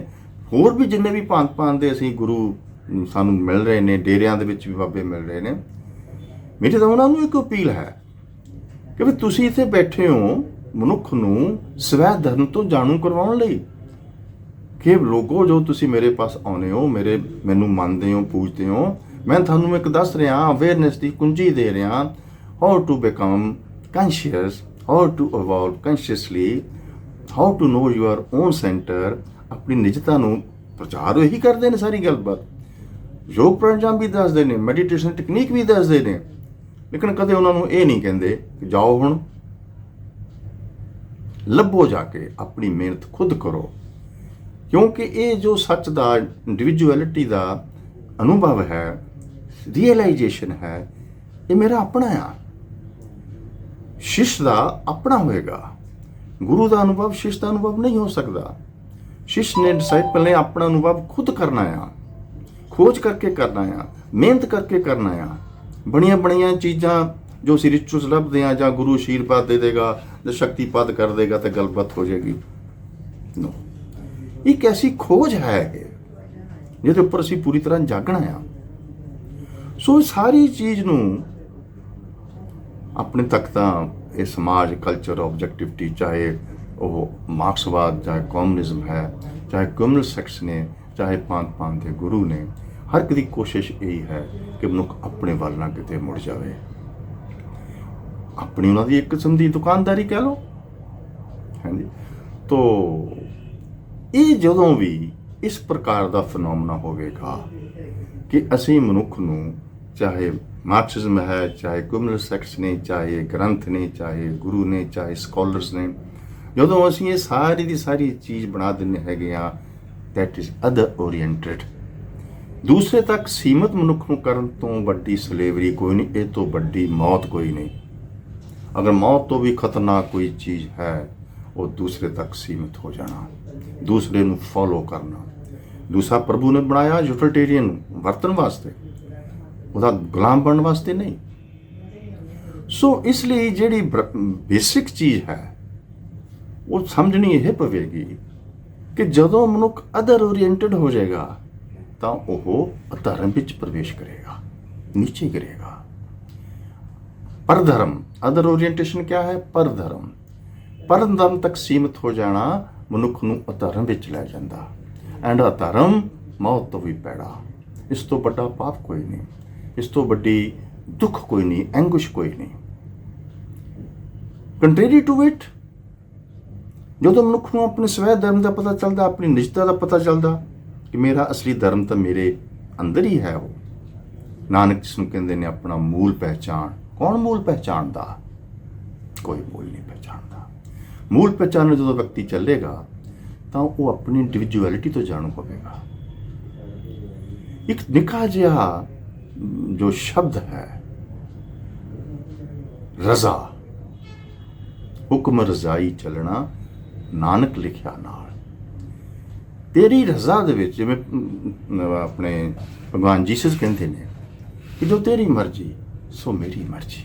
Speaker 2: ਹੋਰ ਵੀ ਜਿੰਨੇ ਵੀ ਭਾਂਤ ਦੇ ਅਸੀਂ ਗੁਰੂ ਸਾਨੂੰ ਮਿਲ ਰਹੇ ਨੇ, ਡੇਰਿਆਂ ਦੇ ਵਿੱਚ ਵੀ ਬਾਬੇ ਮਿਲ ਰਹੇ ਨੇ, ਮੇਰੀ ਤਾਂ ਉਹਨਾਂ ਨੂੰ ਇੱਕ ਅਪੀਲ ਹੈ ਕਿ ਵੀ ਤੁਸੀਂ ਇੱਥੇ ਬੈਠੇ ਹੋ ਮਨੁੱਖ ਨੂੰ ਸਵੈ ਧਰਮ ਤੋਂ ਜਾਣੂ ਕਰਵਾਉਣ ਲਈ, ਕਿ ਲੋਕੋ ਜੋ ਤੁਸੀਂ ਮੇਰੇ ਪਾਸ ਆਉਂਦੇ ਹੋ, ਮੈਨੂੰ ਮੰਨਦੇ ਹੋ, ਪੂਜਦੇ ਹੋ, ਮੈਂ ਤੁਹਾਨੂੰ ਇੱਕ ਦੱਸ ਰਿਹਾ, ਅਵੇਅਰਨੈਸ ਦੀ ਕੁੰਜੀ ਦੇ ਰਿਹਾ, how to become conscious, how to evolve consciously, how to know your own centre. ਆਪਣੀ ਨਿਜਤਾ ਨੂੰ ਪ੍ਰਚਾਰ ਇਹੀ ਕਰਦੇ ਨੇ ਸਾਰੀ ਗੱਲਬਾਤ। ਯੋਗ ਪ੍ਰਾਣਾਯਾਮ ਵੀ ਦੱਸਦੇ ਨੇ, ਮੈਡੀਟੇਸ਼ਨ ਟੈਕਨੀਕ ਵੀ ਦੱਸਦੇ ਨੇ, ਲੇਕਿਨ ਕਦੇ ਉਹਨਾਂ ਨੂੰ ਇਹ ਨਹੀਂ ਕਹਿੰਦੇ ਕਿ ਜਾਓ ਹੁਣ ਲੱਭੋ ਜਾ ਕੇ, ਆਪਣੀ ਮਿਹਨਤ ਖੁਦ ਕਰੋ। ਕਿਉਂਕਿ ਇਹ ਜੋ ਸੱਚ ਦਾ, ਇੰਡੀਵਿਜੂਅਲਿਟੀ ਦਾ ਅਨੁਭਵ ਹੈ, ਰੀਅਲਾਈਜੇਸ਼ਨ ਹੈ, ਇਹ ਮੇਰਾ ਆਪਣਾ ਆ, ਸ਼ਿਸ਼ ਦਾ ਆਪਣਾ ਹੋਏਗਾ। ਗੁਰੂ ਦਾ ਅਨੁਭਵ ਸ਼ਿਸ਼ ਦਾ ਅਨੁਭਵ ਨਹੀਂ ਹੋ ਸਕਦਾ। ਸ਼ਿਸ਼ ਨੇ, ਡਿਸਾਈਪਲ ਨੇ ਆਪਣਾ ਅਨੁਭਵ ਖੁਦ ਕਰਨਾ ਆ, ਖੋਜ ਕਰਕੇ ਕਰਨਾ ਆ, ਮਿਹਨਤ ਕਰਕੇ ਕਰਨਾ ਆ। ਬਣੀਆਂ ਚੀਜ਼ਾਂ ਜੋ ਅਸੀਂ ਰਿਚੁਅਲਸ ਲੱਭਦੇ ਆ, ਜਾਂ ਗੁਰੂ ਆਸ਼ੀਰਵਾਦ ਦੇ ਦੇਗਾ ਜਾਂ ਸ਼ਕਤੀਪਾਤ ਕਰ ਦੇਗਾ ਤਾਂ ਗੱਲਬਾਤ ਹੋ ਜਾਏਗੀ, ਨੋ। ਇੱਕ ਐਸੀ ਖੋਜ ਹੈ ਇਹ ਜਿਹਦੇ ਉੱਪਰ ਅਸੀਂ ਪੂਰੀ ਤਰ੍ਹਾਂ ਜਾਗਣਾ ਆ। ਸੋ ਸਾਰੀ ਚੀਜ਼ ਨੂੰ ਆਪਣੇ ਤੱਕ ਤਾਂ ਇਹ ਸਮਾਜ, ਕਲਚਰ, ਆਬਜੈਕਟਿਵਿਟੀ, ਚਾਹੇ ਉਹ ਮਾਰਕਸਵਾਦ, ਚਾਹੇ ਕਮਿਊਨਿਜ਼ਮ ਹੈ, ਚਾਹੇ ਕਮਿਊਨਲ ਸੈਕਟਸ ਨੇ, ਚਾਹੇ ਪੰਥ ਦੇ ਗੁਰੂ ਨੇ, ਹਰ ਇੱਕ ਦੀ ਕੋਸ਼ਿਸ਼ ਇਹੀ ਹੈ ਕਿ ਮਨੁੱਖ ਆਪਣੇ ਵੱਲ ਨਾ ਕਿਤੇ ਮੁੜ ਜਾਵੇ। ਆਪਣੀ ਉਹਨਾਂ ਦੀ ਇੱਕ ਕਿਸਮ ਦੀ ਦੁਕਾਨਦਾਰੀ ਕਹਿ ਲਓ, ਹਾਂਜੀ। ਤੋ ਇਹ ਜਦੋਂ ਵੀ ਇਸ ਪ੍ਰਕਾਰ ਦਾ ਫੈਨੋਮਨਾ ਹੋਵੇਗਾ ਕਿ ਅਸੀਂ ਮਨੁੱਖ ਨੂੰ, ਚਾਹੇ ਮਾਰਕਸਿਜ਼ਮ ਹੈ, ਚਾਹੇ ਕਮਿਊਨਲ ਸੈਕਟਸ ਨੇ, ਚਾਹੇ ਗ੍ਰੰਥ ਨੇ, ਚਾਹੇ ਗੁਰੂ ਨੇ, ਚਾਹੇ ਸਕਾਲਰਸ ਨੇ, ਜਦੋਂ ਅਸੀਂ ਇਹ ਸਾਰੀ ਦੀ ਸਾਰੀ ਚੀਜ਼ ਬਣਾ ਦਿੰਦੇ ਹੈਗੇ ਆ, ਦੈਟ ਇਜ਼ ਅਦਰ ਓਰੀਐਂਟਡ, ਦੂਸਰੇ ਤੱਕ ਸੀਮਤ ਮਨੁੱਖ ਨੂੰ ਕਰਨ ਤੋਂ ਵੱਡੀ ਸਲੇਵਰੀ ਕੋਈ ਨਹੀਂ, ਇਹ ਤੋਂ ਵੱਡੀ ਮੌਤ ਕੋਈ ਨਹੀਂ। ਅਗਰ ਮੌਤ ਤੋਂ ਵੀ ਖਤਰਨਾਕ ਕੋਈ ਚੀਜ਼ ਹੈ, ਉਹ ਦੂਸਰੇ ਤੱਕ ਸੀਮਿਤ ਹੋ ਜਾਣਾ, ਦੂਸਰੇ ਨੂੰ ਫੋਲੋ ਕਰਨਾ। ਦੂਸਰਾ ਪ੍ਰਭੂ ਨੇ ਬਣਾਇਆ ਯੂਟਿਲਿਟੇਰੀਅਨ ਵਰਤਣ ਵਾਸਤੇ, ਉਹਦਾ ਗੁਲਾਮ ਬਣਨ ਵਾਸਤੇ ਨਹੀਂ। ਸੋ ਇਸ ਲਈ ਜਿਹੜੀ ਬੇਸਿਕ ਚੀਜ਼ ਹੈ ਉਹ ਸਮਝਣੀ ਇਹ ਪਵੇਗੀ ਕਿ ਜਦੋਂ ਮਨੁੱਖ ਅਦਰ ਓਰੀਐਂਟਡ ਹੋ ਜਾਏਗਾ ਤਾਂ ਉਹ ਅਧਰਮ ਵਿੱਚ ਪ੍ਰਵੇਸ਼ ਕਰੇਗਾ, ਨੀਚੇ ਗਿਰੇਗਾ। ਪਰਧਰਮ, ਅਦਰ ਓਰੀਐਂਟੇਸ਼ਨ ਕਿਆ ਹੈ? ਪਰਧਰਮ। ਪਰਧਰਮ ਤੱਕ ਸੀਮਿਤ ਹੋ ਜਾਣਾ ਮਨੁੱਖ ਨੂੰ ਅਧਰਮ ਵਿੱਚ ਲੈ ਜਾਂਦਾ, ਐਂਡ ਅਧਰਮ ਮੌਤ ਤੋਂ ਵੀ ਪੈੜਾ। ਇਸ ਤੋਂ ਵੱਡਾ ਪਾਪ ਕੋਈ ਨਹੀਂ, ਇਸ ਤੋਂ ਵੱਡੀ ਦੁੱਖ ਕੋਈ ਨਹੀਂ, ਐਂਗੁਸ਼ ਕੋਈ ਨਹੀਂ। ਕੰਟਰੇਰੀ ਟੂ ਇਟ, ਜਦੋਂ ਮਨੁੱਖ ਨੂੰ ਆਪਣੇ ਸਵੈ ਧਰਮ ਦਾ ਪਤਾ ਚੱਲਦਾ, ਆਪਣੀ ਨਿਜਤਾ ਦਾ ਪਤਾ ਚੱਲਦਾ ਕਿ ਮੇਰਾ ਅਸਲੀ ਧਰਮ ਤਾਂ ਮੇਰੇ ਅੰਦਰ ਹੀ ਹੈ। ਉਹ ਨਾਨਕ ਜਿਸ ਨੂੰ ਕਹਿੰਦੇ ਨੇ ਆਪਣਾ ਮੂਲ ਪਹਿਚਾਣ। ਕੌਣ ਮੂਲ ਪਹਿਚਾਣਦਾ? ਕੋਈ ਮੂਲ ਨਹੀਂ ਪਹਿਚਾਣਦਾ। ਮੂਲ ਪਹਿਚਾਣ ਜਦੋਂ ਵਿਅਕਤੀ ਚੱਲੇਗਾ ਤਾਂ ਉਹ ਆਪਣੀ ਇੰਡੀਵਿਜੂਅਲਿਟੀ ਤੋਂ ਜਾਣੂ ਹੋਵੇਗਾ। ਇੱਕ ਨਿੱਕਾ ਜਿਹਾ ਜੋ ਸ਼ਬਦ ਹੈ ਰਜ਼ਾ, ਹੁਕਮ ਰਜ਼ਾਈ ਚੱਲਣਾ, ਨਾਨਕ ਲਿਖਿਆ ਨਾਲ। ਤੇਰੀ ਰਜ਼ਾ ਦੇ ਵਿੱਚ, ਜਿਵੇਂ ਆਪਣੇ ਭਗਵਾਨ ਜੀਸਸ ਕਹਿੰਦੇ ਨੇ ਕਿ ਜੋ ਤੇਰੀ ਮਰਜ਼ੀ ਸੋ ਮੇਰੀ ਮਰਜ਼ੀ,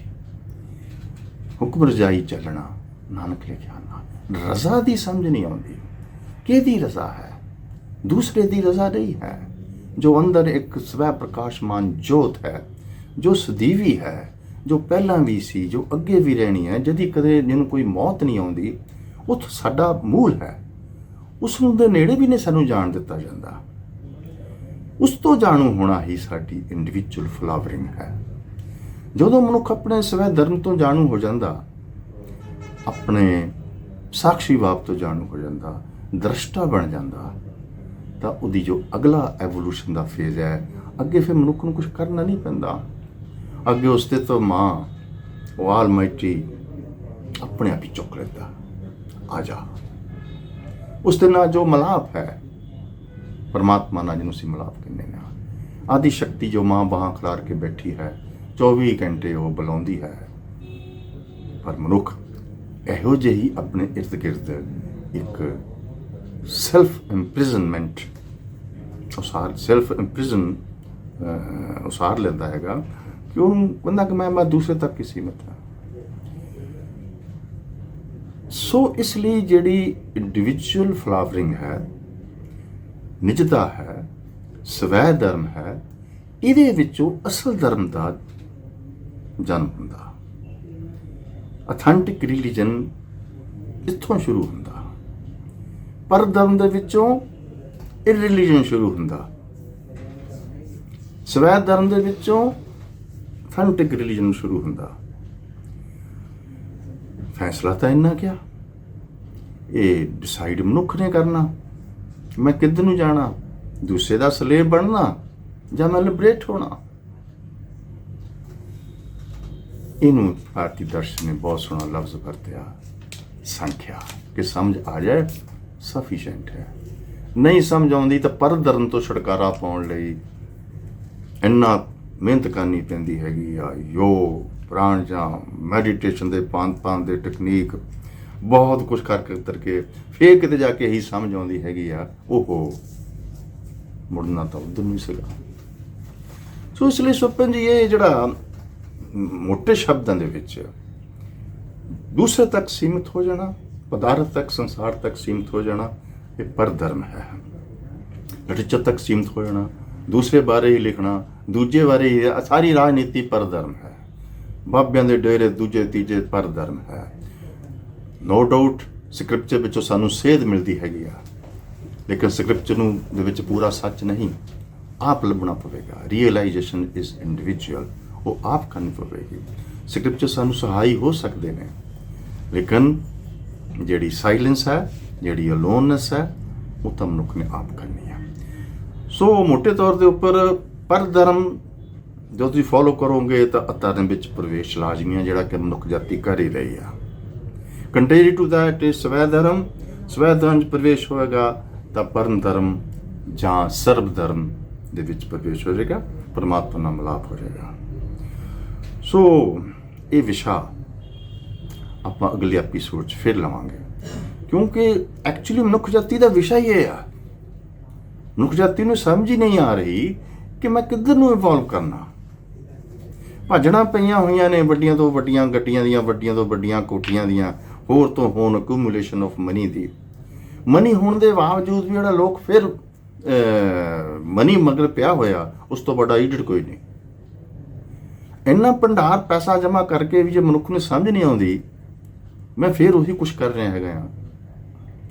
Speaker 2: ਹੁਕਮ ਰਜ਼ਾਈ ਚੱਲਣਾ, ਨਾਨਕ ਲਿਖਿਆ ਨਾਲ। ਰਜ਼ਾ ਦੀ ਸਮਝ ਨਹੀਂ ਆਉਂਦੀ। ਕਿਹਦੀ ਰਜ਼ਾ ਹੈ? ਦੂਸਰੇ ਦੀ ਰਜ਼ਾ ਨਹੀਂ ਹੈ। ਜੋ ਅੰਦਰ ਇੱਕ ਸਵੈ ਪ੍ਰਕਾਸ਼ਮਾਨ ਜੋਤ ਹੈ, ਜੋ ਸਦੀਵੀ ਹੈ, ਜੋ ਪਹਿਲਾਂ ਵੀ ਸੀ, ਜੋ ਅੱਗੇ ਵੀ ਰਹਿਣੀ ਹੈ, ਜਿਹਨੂੰ ਕੋਈ ਮੌਤ ਨਹੀਂ ਆਉਂਦੀ, ਉਹ ਸਾਡਾ ਮੂਲ ਹੈ। ਉਸ ਨੂੰ ਦੇ ਨੇੜੇ ਵੀ ਨਹੀਂ ਸਾਨੂੰ ਜਾਣ ਦਿੱਤਾ ਜਾਂਦਾ। ਉਸ ਤੋਂ ਜਾਣੂ ਹੋਣਾ ਹੀ ਸਾਡੀ ਇੰਡੀਵਿਜੂਅਲ ਫਲਾਵਰਿੰਗ ਹੈ। ਜਦੋਂ ਮਨੁੱਖ ਆਪਣੇ ਸਵੈ ਧਰਮ ਤੋਂ ਜਾਣੂ ਹੋ ਜਾਂਦਾ, ਆਪਣੇ ਸਾਖਸ਼ੀ ਭਾਵ ਤੋਂ ਜਾਣੂ ਹੋ ਜਾਂਦਾ, ਦ੍ਰਸ਼ਟਾ ਬਣ ਜਾਂਦਾ, ਤਾਂ ਉਹਦੀ ਜੋ ਅਗਲਾ ਐਵੋਲੂਸ਼ਨ ਦਾ ਫੇਜ਼ ਹੈ, ਅੱਗੇ ਫਿਰ ਮਨੁੱਖ ਨੂੰ ਕੁਝ ਕਰਨਾ ਨਹੀਂ ਪੈਂਦਾ। ਅੱਗੇ ਉਸ ਤੇ ਤਾਂ ਮਾਂ, ਉਹ ਆਲਮਾਈਟੀ ਆਪਣੇ ਆਪ ਹੀ ਚੁੱਕ ਲੈਂਦਾ, ਆ ਜਾ। ਉਸ ਦੇ ਨਾਲ ਜੋ ਮਿਲਾਪ ਹੈ ਪਰਮਾਤਮਾ ਨਾਲ, ਜਿਹਨੂੰ ਅਸੀਂ ਮਿਲਾਪ ਕਹਿੰਦੇ ਹਾਂ, ਆਦਿ ਸ਼ਕਤੀ ਜੋ ਮਾਂ ਬਾਹਾਂ ਖਿਲਾਰ ਕੇ ਬੈਠੀ ਹੈ, 24 ਘੰਟੇ ਉਹ ਬੁਲਾਉਂਦੀ ਹੈ। ਪਰ ਮਨੁੱਖ ਇਹੋ ਜਿਹੀ ਆਪਣੇ ਇਰਦ ਗਿਰਦ ਇੱਕ ਸੈਲਫ ਇੰਪ੍ਰਿਜ਼ਨਮੈਂਟ, ਉਸਾਰ ਲੈਂਦਾ ਹੈਗਾ ਕਿ ਉਹਨੂੰ ਕਹਿੰਦਾ ਕਿ ਮੈਂ ਦੂਸਰੇ ਤੱਕ ਹੀ ਸੀਮਿਤ ਹਾਂ। ਸੋ ਇਸ ਲਈ ਜਿਹੜੀ ਇੰਡੀਵਿਜੂਅਲ ਫਲਾਵਰਿੰਗ ਹੈ, ਨਿਜਤਾ ਹੈ, ਸਵੈ ਧਰਮ ਹੈ, ਇਹਦੇ ਵਿੱਚੋਂ ਅਸਲ ਧਰਮ ਦਾ ਜਨਮ ਹੁੰਦਾ। ਅਥੈਂਟਿਕ ਰਿਲੀਜਨ ਇੱਥੋਂ ਸ਼ੁਰੂ ਹੁੰਦਾ। ਪਰ ਧਰਮ ਦੇ ਵਿੱਚੋਂ ਇਰਰਿਲੀਜਨ ਸ਼ੁਰੂ ਹੁੰਦਾ। ਸਵੈ ਧਰਮ ਦੇ ਵਿੱਚੋਂ ਅਥੈਂਟਿਕ ਰਿਲੀਜਨ ਸ਼ੁਰੂ ਹੁੰਦਾ। ਫੈਸਲਾ ਤਾਂ ਇੰਨਾ ਕਿਆ, ਇਹ ਡਿਸਾਈਡ ਮਨੁੱਖ ਨੇ ਕਰਨਾ ਮੈਂ ਕਿੱਧਰ ਨੂੰ ਜਾਣਾ, ਦੂਸਰੇ ਦਾ ਸਲੇਵ ਬਣਨਾ ਜਾਂ ਮੈਂ ਲਿਬਰੇਟ ਹੋਣਾ। ਇਹਨੂੰ ਭਾਰਤੀ ਦਰਸ਼ਨ ਨੇ ਬਹੁਤ ਸੋਹਣਾ ਲਫ਼ਜ਼ ਵਰਤਿਆ, ਸੰਖਿਆ, ਕਿ ਸਮਝ ਆ ਜਾਏ ਸਫੀਸ਼ੀਐਂਟ ਹੈ। ਨਹੀਂ ਸਮਝ ਆਉਂਦੀ ਤਾਂ ਪਰਧਰਮ ਤੋਂ ਛੁਟਕਾਰਾ ਪਾਉਣ ਲਈ ਇੰਨਾ ਮਿਹਨਤ ਕਰਨੀ ਪੈਂਦੀ ਹੈਗੀ ਆ। ਯੋਗ, ਪ੍ਰਾਣਾਯਾਮ, ਮੈਡੀਟੇਸ਼ਨ ਦੇ ਪੰਜ ਦੇ ਟੈਕਨੀਕ, ਬਹੁਤ ਕੁਝ ਕਰਕੇ ਫੇਰ ਕਿਤੇ ਜਾ ਕੇ ਇਹੀ ਸਮਝ ਆਉਂਦੀ ਹੈਗੀ ਆ, ਓਹੋ ਮੁੜਨਾ ਤਾਂ ਉਧਰ ਨਹੀਂ ਸੀਗਾ। ਸੋ ਇਸ ਲਈ ਸਵਪਨ ਜੀ ਇਹ ਜਿਹੜਾ ਮੋਟੇ ਸ਼ਬਦਾਂ ਦੇ ਵਿੱਚ ਦੂਸਰੇ ਤੱਕ ਸੀਮਿਤ ਹੋ ਜਾਣਾ, ਪਦਾਰਥ ਤੱਕ, ਸੰਸਾਰ ਤੱਕ ਸੀਮਿਤ ਹੋ ਜਾਣਾ, ਇਹ ਪਰਧਰਮ ਹੈ। ਲਿਟਰੇਚਰ ਤੱਕ ਸੀਮਿਤ ਹੋ ਜਾਣਾ, ਦੂਸਰੇ ਬਾਰੇ ਹੀ ਲਿਖਣਾ, ਦੂਜੇ ਬਾਰੇ ਹੀ, ਸਾਰੀ ਰਾਜਨੀਤੀ ਪਰਧਰਮ ਹੈ। ਬਾਬਿਆਂ ਦੇ ਡੇਰੇ ਦੂਜੇ ਤੀਜੇ ਪਰਧਰਮ ਹੈ। ਨੋ ਡਾਊਟ ਸਕ੍ਰਿਪਚਰ ਵਿੱਚੋਂ ਸਾਨੂੰ ਸੇਧ ਮਿਲਦੀ ਹੈਗੀ ਆ, ਲੇਕਿਨ ਸਕ੍ਰਿਪਚਰ ਨੂੰ ਦੇ ਵਿੱਚ ਪੂਰਾ ਸੱਚ ਨਹੀਂ, ਆਪ ਲੱਭਣਾ ਪਵੇਗਾ। ਰੀਅਲਾਈਜੇਸ਼ਨ ਇਜ਼ ਇੰਡੀਵਿਜੂਅਲ, ਉਹ ਆਪ ਕਰਨੀ ਪਵੇਗੀ। ਸਕ੍ਰਿਪਚਰ ਸਾਨੂੰ ਸਹਾਈ ਹੋ ਸਕਦੇ ਨੇ, ਲੇਕਿਨ ਜਿਹੜੀ ਸਾਇਲੈਂਸ ਹੈ, ਜਿਹੜੀ ਅਲੋਨਨੈਸ ਹੈ, ਉਹ ਤਾਂ ਮਨੁੱਖ ਨੇ ਆਪ ਕਰਨੀ ਹੈ। ਸੋ ਮੋਟੇ ਤੌਰ ਦੇ ਉੱਪਰ ਪਰਧਰਮ ਜੋ ਤੁਸੀਂ ਫੋਲੋ ਕਰੋਗੇ ਤਾਂ ਅਧਰਮ ਵਿੱਚ ਪ੍ਰਵੇਸ਼ ਲਾਜ਼ਮੀ ਹੈ, ਜਿਹੜਾ ਕਿ ਮਨੁੱਖ ਜਾਤੀ ਕਰ ਹੀ ਰਹੀ ਆ। ਕੰਟਰੀ ਟੂ ਦੈਟ ਇਜ਼ ਸਵੈ ਧਰਮ, ਸਵੈ ਧਰਮ 'ਚ ਪ੍ਰਵੇਸ਼ ਹੋਏਗਾ ਤਾਂ ਪਰਮ ਧਰਮ ਜਾਂ ਸਰਬ ਧਰਮ ਦੇ ਵਿੱਚ ਪ੍ਰਵੇਸ਼ ਹੋ ਜਾਏਗਾ, ਪਰਮਾਤਮਾ ਨਾਲ ਮਿਲਾਪ ਹੋ ਜਾਏਗਾ। ਸੋ ਇਹ ਵਿਸ਼ਾ ਆਪਾਂ ਅਗਲੇ ਐਪੀਸੋਡ 'ਚ ਫਿਰ ਲਵਾਂਗੇ, ਕਿਉਂਕਿ ਐਕਚੁਅਲੀ ਮਨੁੱਖ ਜਾਤੀ ਦਾ ਵਿਸ਼ਾ ਹੀ ਇਹ ਆ। ਮਨੁੱਖ ਜਾਤੀ ਨੂੰ ਸਮਝ ਹੀ ਨਹੀਂ ਆ ਰਹੀ ਕਿ ਮੈਂ ਕਿੱਧਰ ਨੂੰ ਇਵੋਲਵ ਕਰਨਾ। ਭੱਜਣਾ ਪਈਆਂ ਹੋਈਆਂ ਨੇ ਵੱਡੀਆਂ ਤੋਂ ਵੱਡੀਆਂ ਗੱਡੀਆਂ ਦੀਆਂ, ਵੱਡੀਆਂ ਤੋਂ ਵੱਡੀਆਂ ਕੋਠੀਆਂ ਦੀਆਂ, ਹੋਰ ਤੋਂ ਹੋਣ ਅਕੂਮੂਲੇਸ਼ਨ ਆਫ ਮਨੀ ਦੀ। ਮਨੀ ਹੋਣ ਦੇ ਬਾਵਜੂਦ ਵੀ ਜਿਹੜਾ ਲੋਕ ਫਿਰ ਮਨੀ ਮਗਰ ਪਿਆ ਹੋਇਆ, ਉਸ ਤੋਂ ਵੱਡਾ ਈਡਿਟ ਕੋਈ ਨਹੀਂ। ਇੰਨਾ ਭੰਡਾਰ ਪੈਸਾ ਜਮ੍ਹਾਂ ਕਰਕੇ ਵੀ ਜੇ ਮਨੁੱਖ ਨੂੰ ਸਮਝ ਨਹੀਂ ਆਉਂਦੀ ਮੈਂ ਫਿਰ ਉਹੀ ਕੁਛ ਕਰ ਰਿਹਾ ਹੈਗਾ ਆ,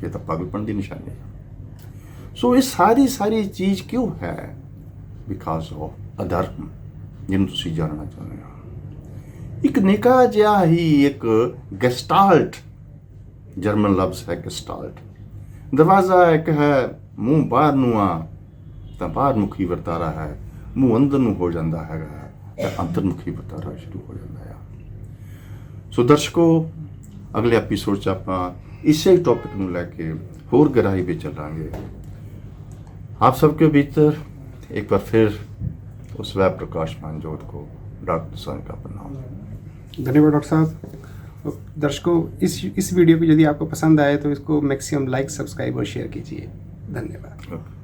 Speaker 2: ਇਹ ਤਾਂ ਪਾਗਲਪਣ ਦੀ ਨਿਸ਼ਾਨੀ ਹੈ। ਸੋ ਇਹ ਸਾਰੀ ਚੀਜ਼ ਕਿਉਂ ਹੈ? ਬਿਕਾਜ਼ ਆਫ ਅਧਰਮ, ਜਿਹਨੂੰ ਤੁਸੀਂ ਜਾਣਨਾ ਚਾਹੁੰਦੇ ਹੋ। ਇੱਕ ਨਿੱਕਾ ਜਿਹਾ ਹੀ ਇੱਕ ਗੈਸਟਾਲਟ, ਜਰਮਨ ਲਫ਼ਜ਼ ਹੈ ਗੈਸਟਾਲਟ। ਦਰਵਾਜ਼ਾ ਇੱਕ ਹੈ, ਮੂੰਹ ਬਾਹਰ ਨੂੰ ਆ ਤਾਂ ਬਾਹਰ ਮੁਖੀ ਵਰਤਾਰਾ ਹੈ, ਮੂੰਹ ਅੰਦਰ ਨੂੰ ਹੋ ਜਾਂਦਾ ਹੈਗਾ ਤਾਂ ਅੰਤਰਮੁਖੀ ਵਰਤਾਰਾ ਸ਼ੁਰੂ ਹੋ ਜਾਂਦਾ ਹੈ। ਸੋ ਦਰਸ਼ਕੋ, ਅਗਲੇ ਐਪੀਸੋਡ 'ਚ ਆਪਾਂ ਇਸੇ ਟੌਪਿਕ ਨੂੰ ਲੈ ਕੇ ਹੋਰ ਗਹਿਰਾਈ ਵਿੱਚ ਚੱਲਾਂਗੇ। आप सबके भीतर एक बार फिर उस वह प्रकाशमान ज्योत को डॉक्टर सन का प्रणाम।
Speaker 1: धन्यवाद डॉक्टर साहब। दर्शकों, इस वीडियो को यदि आपको पसंद आए तो इसको मैक्सिमम लाइक, सब्सक्राइब और शेयर कीजिए। धन्यवाद।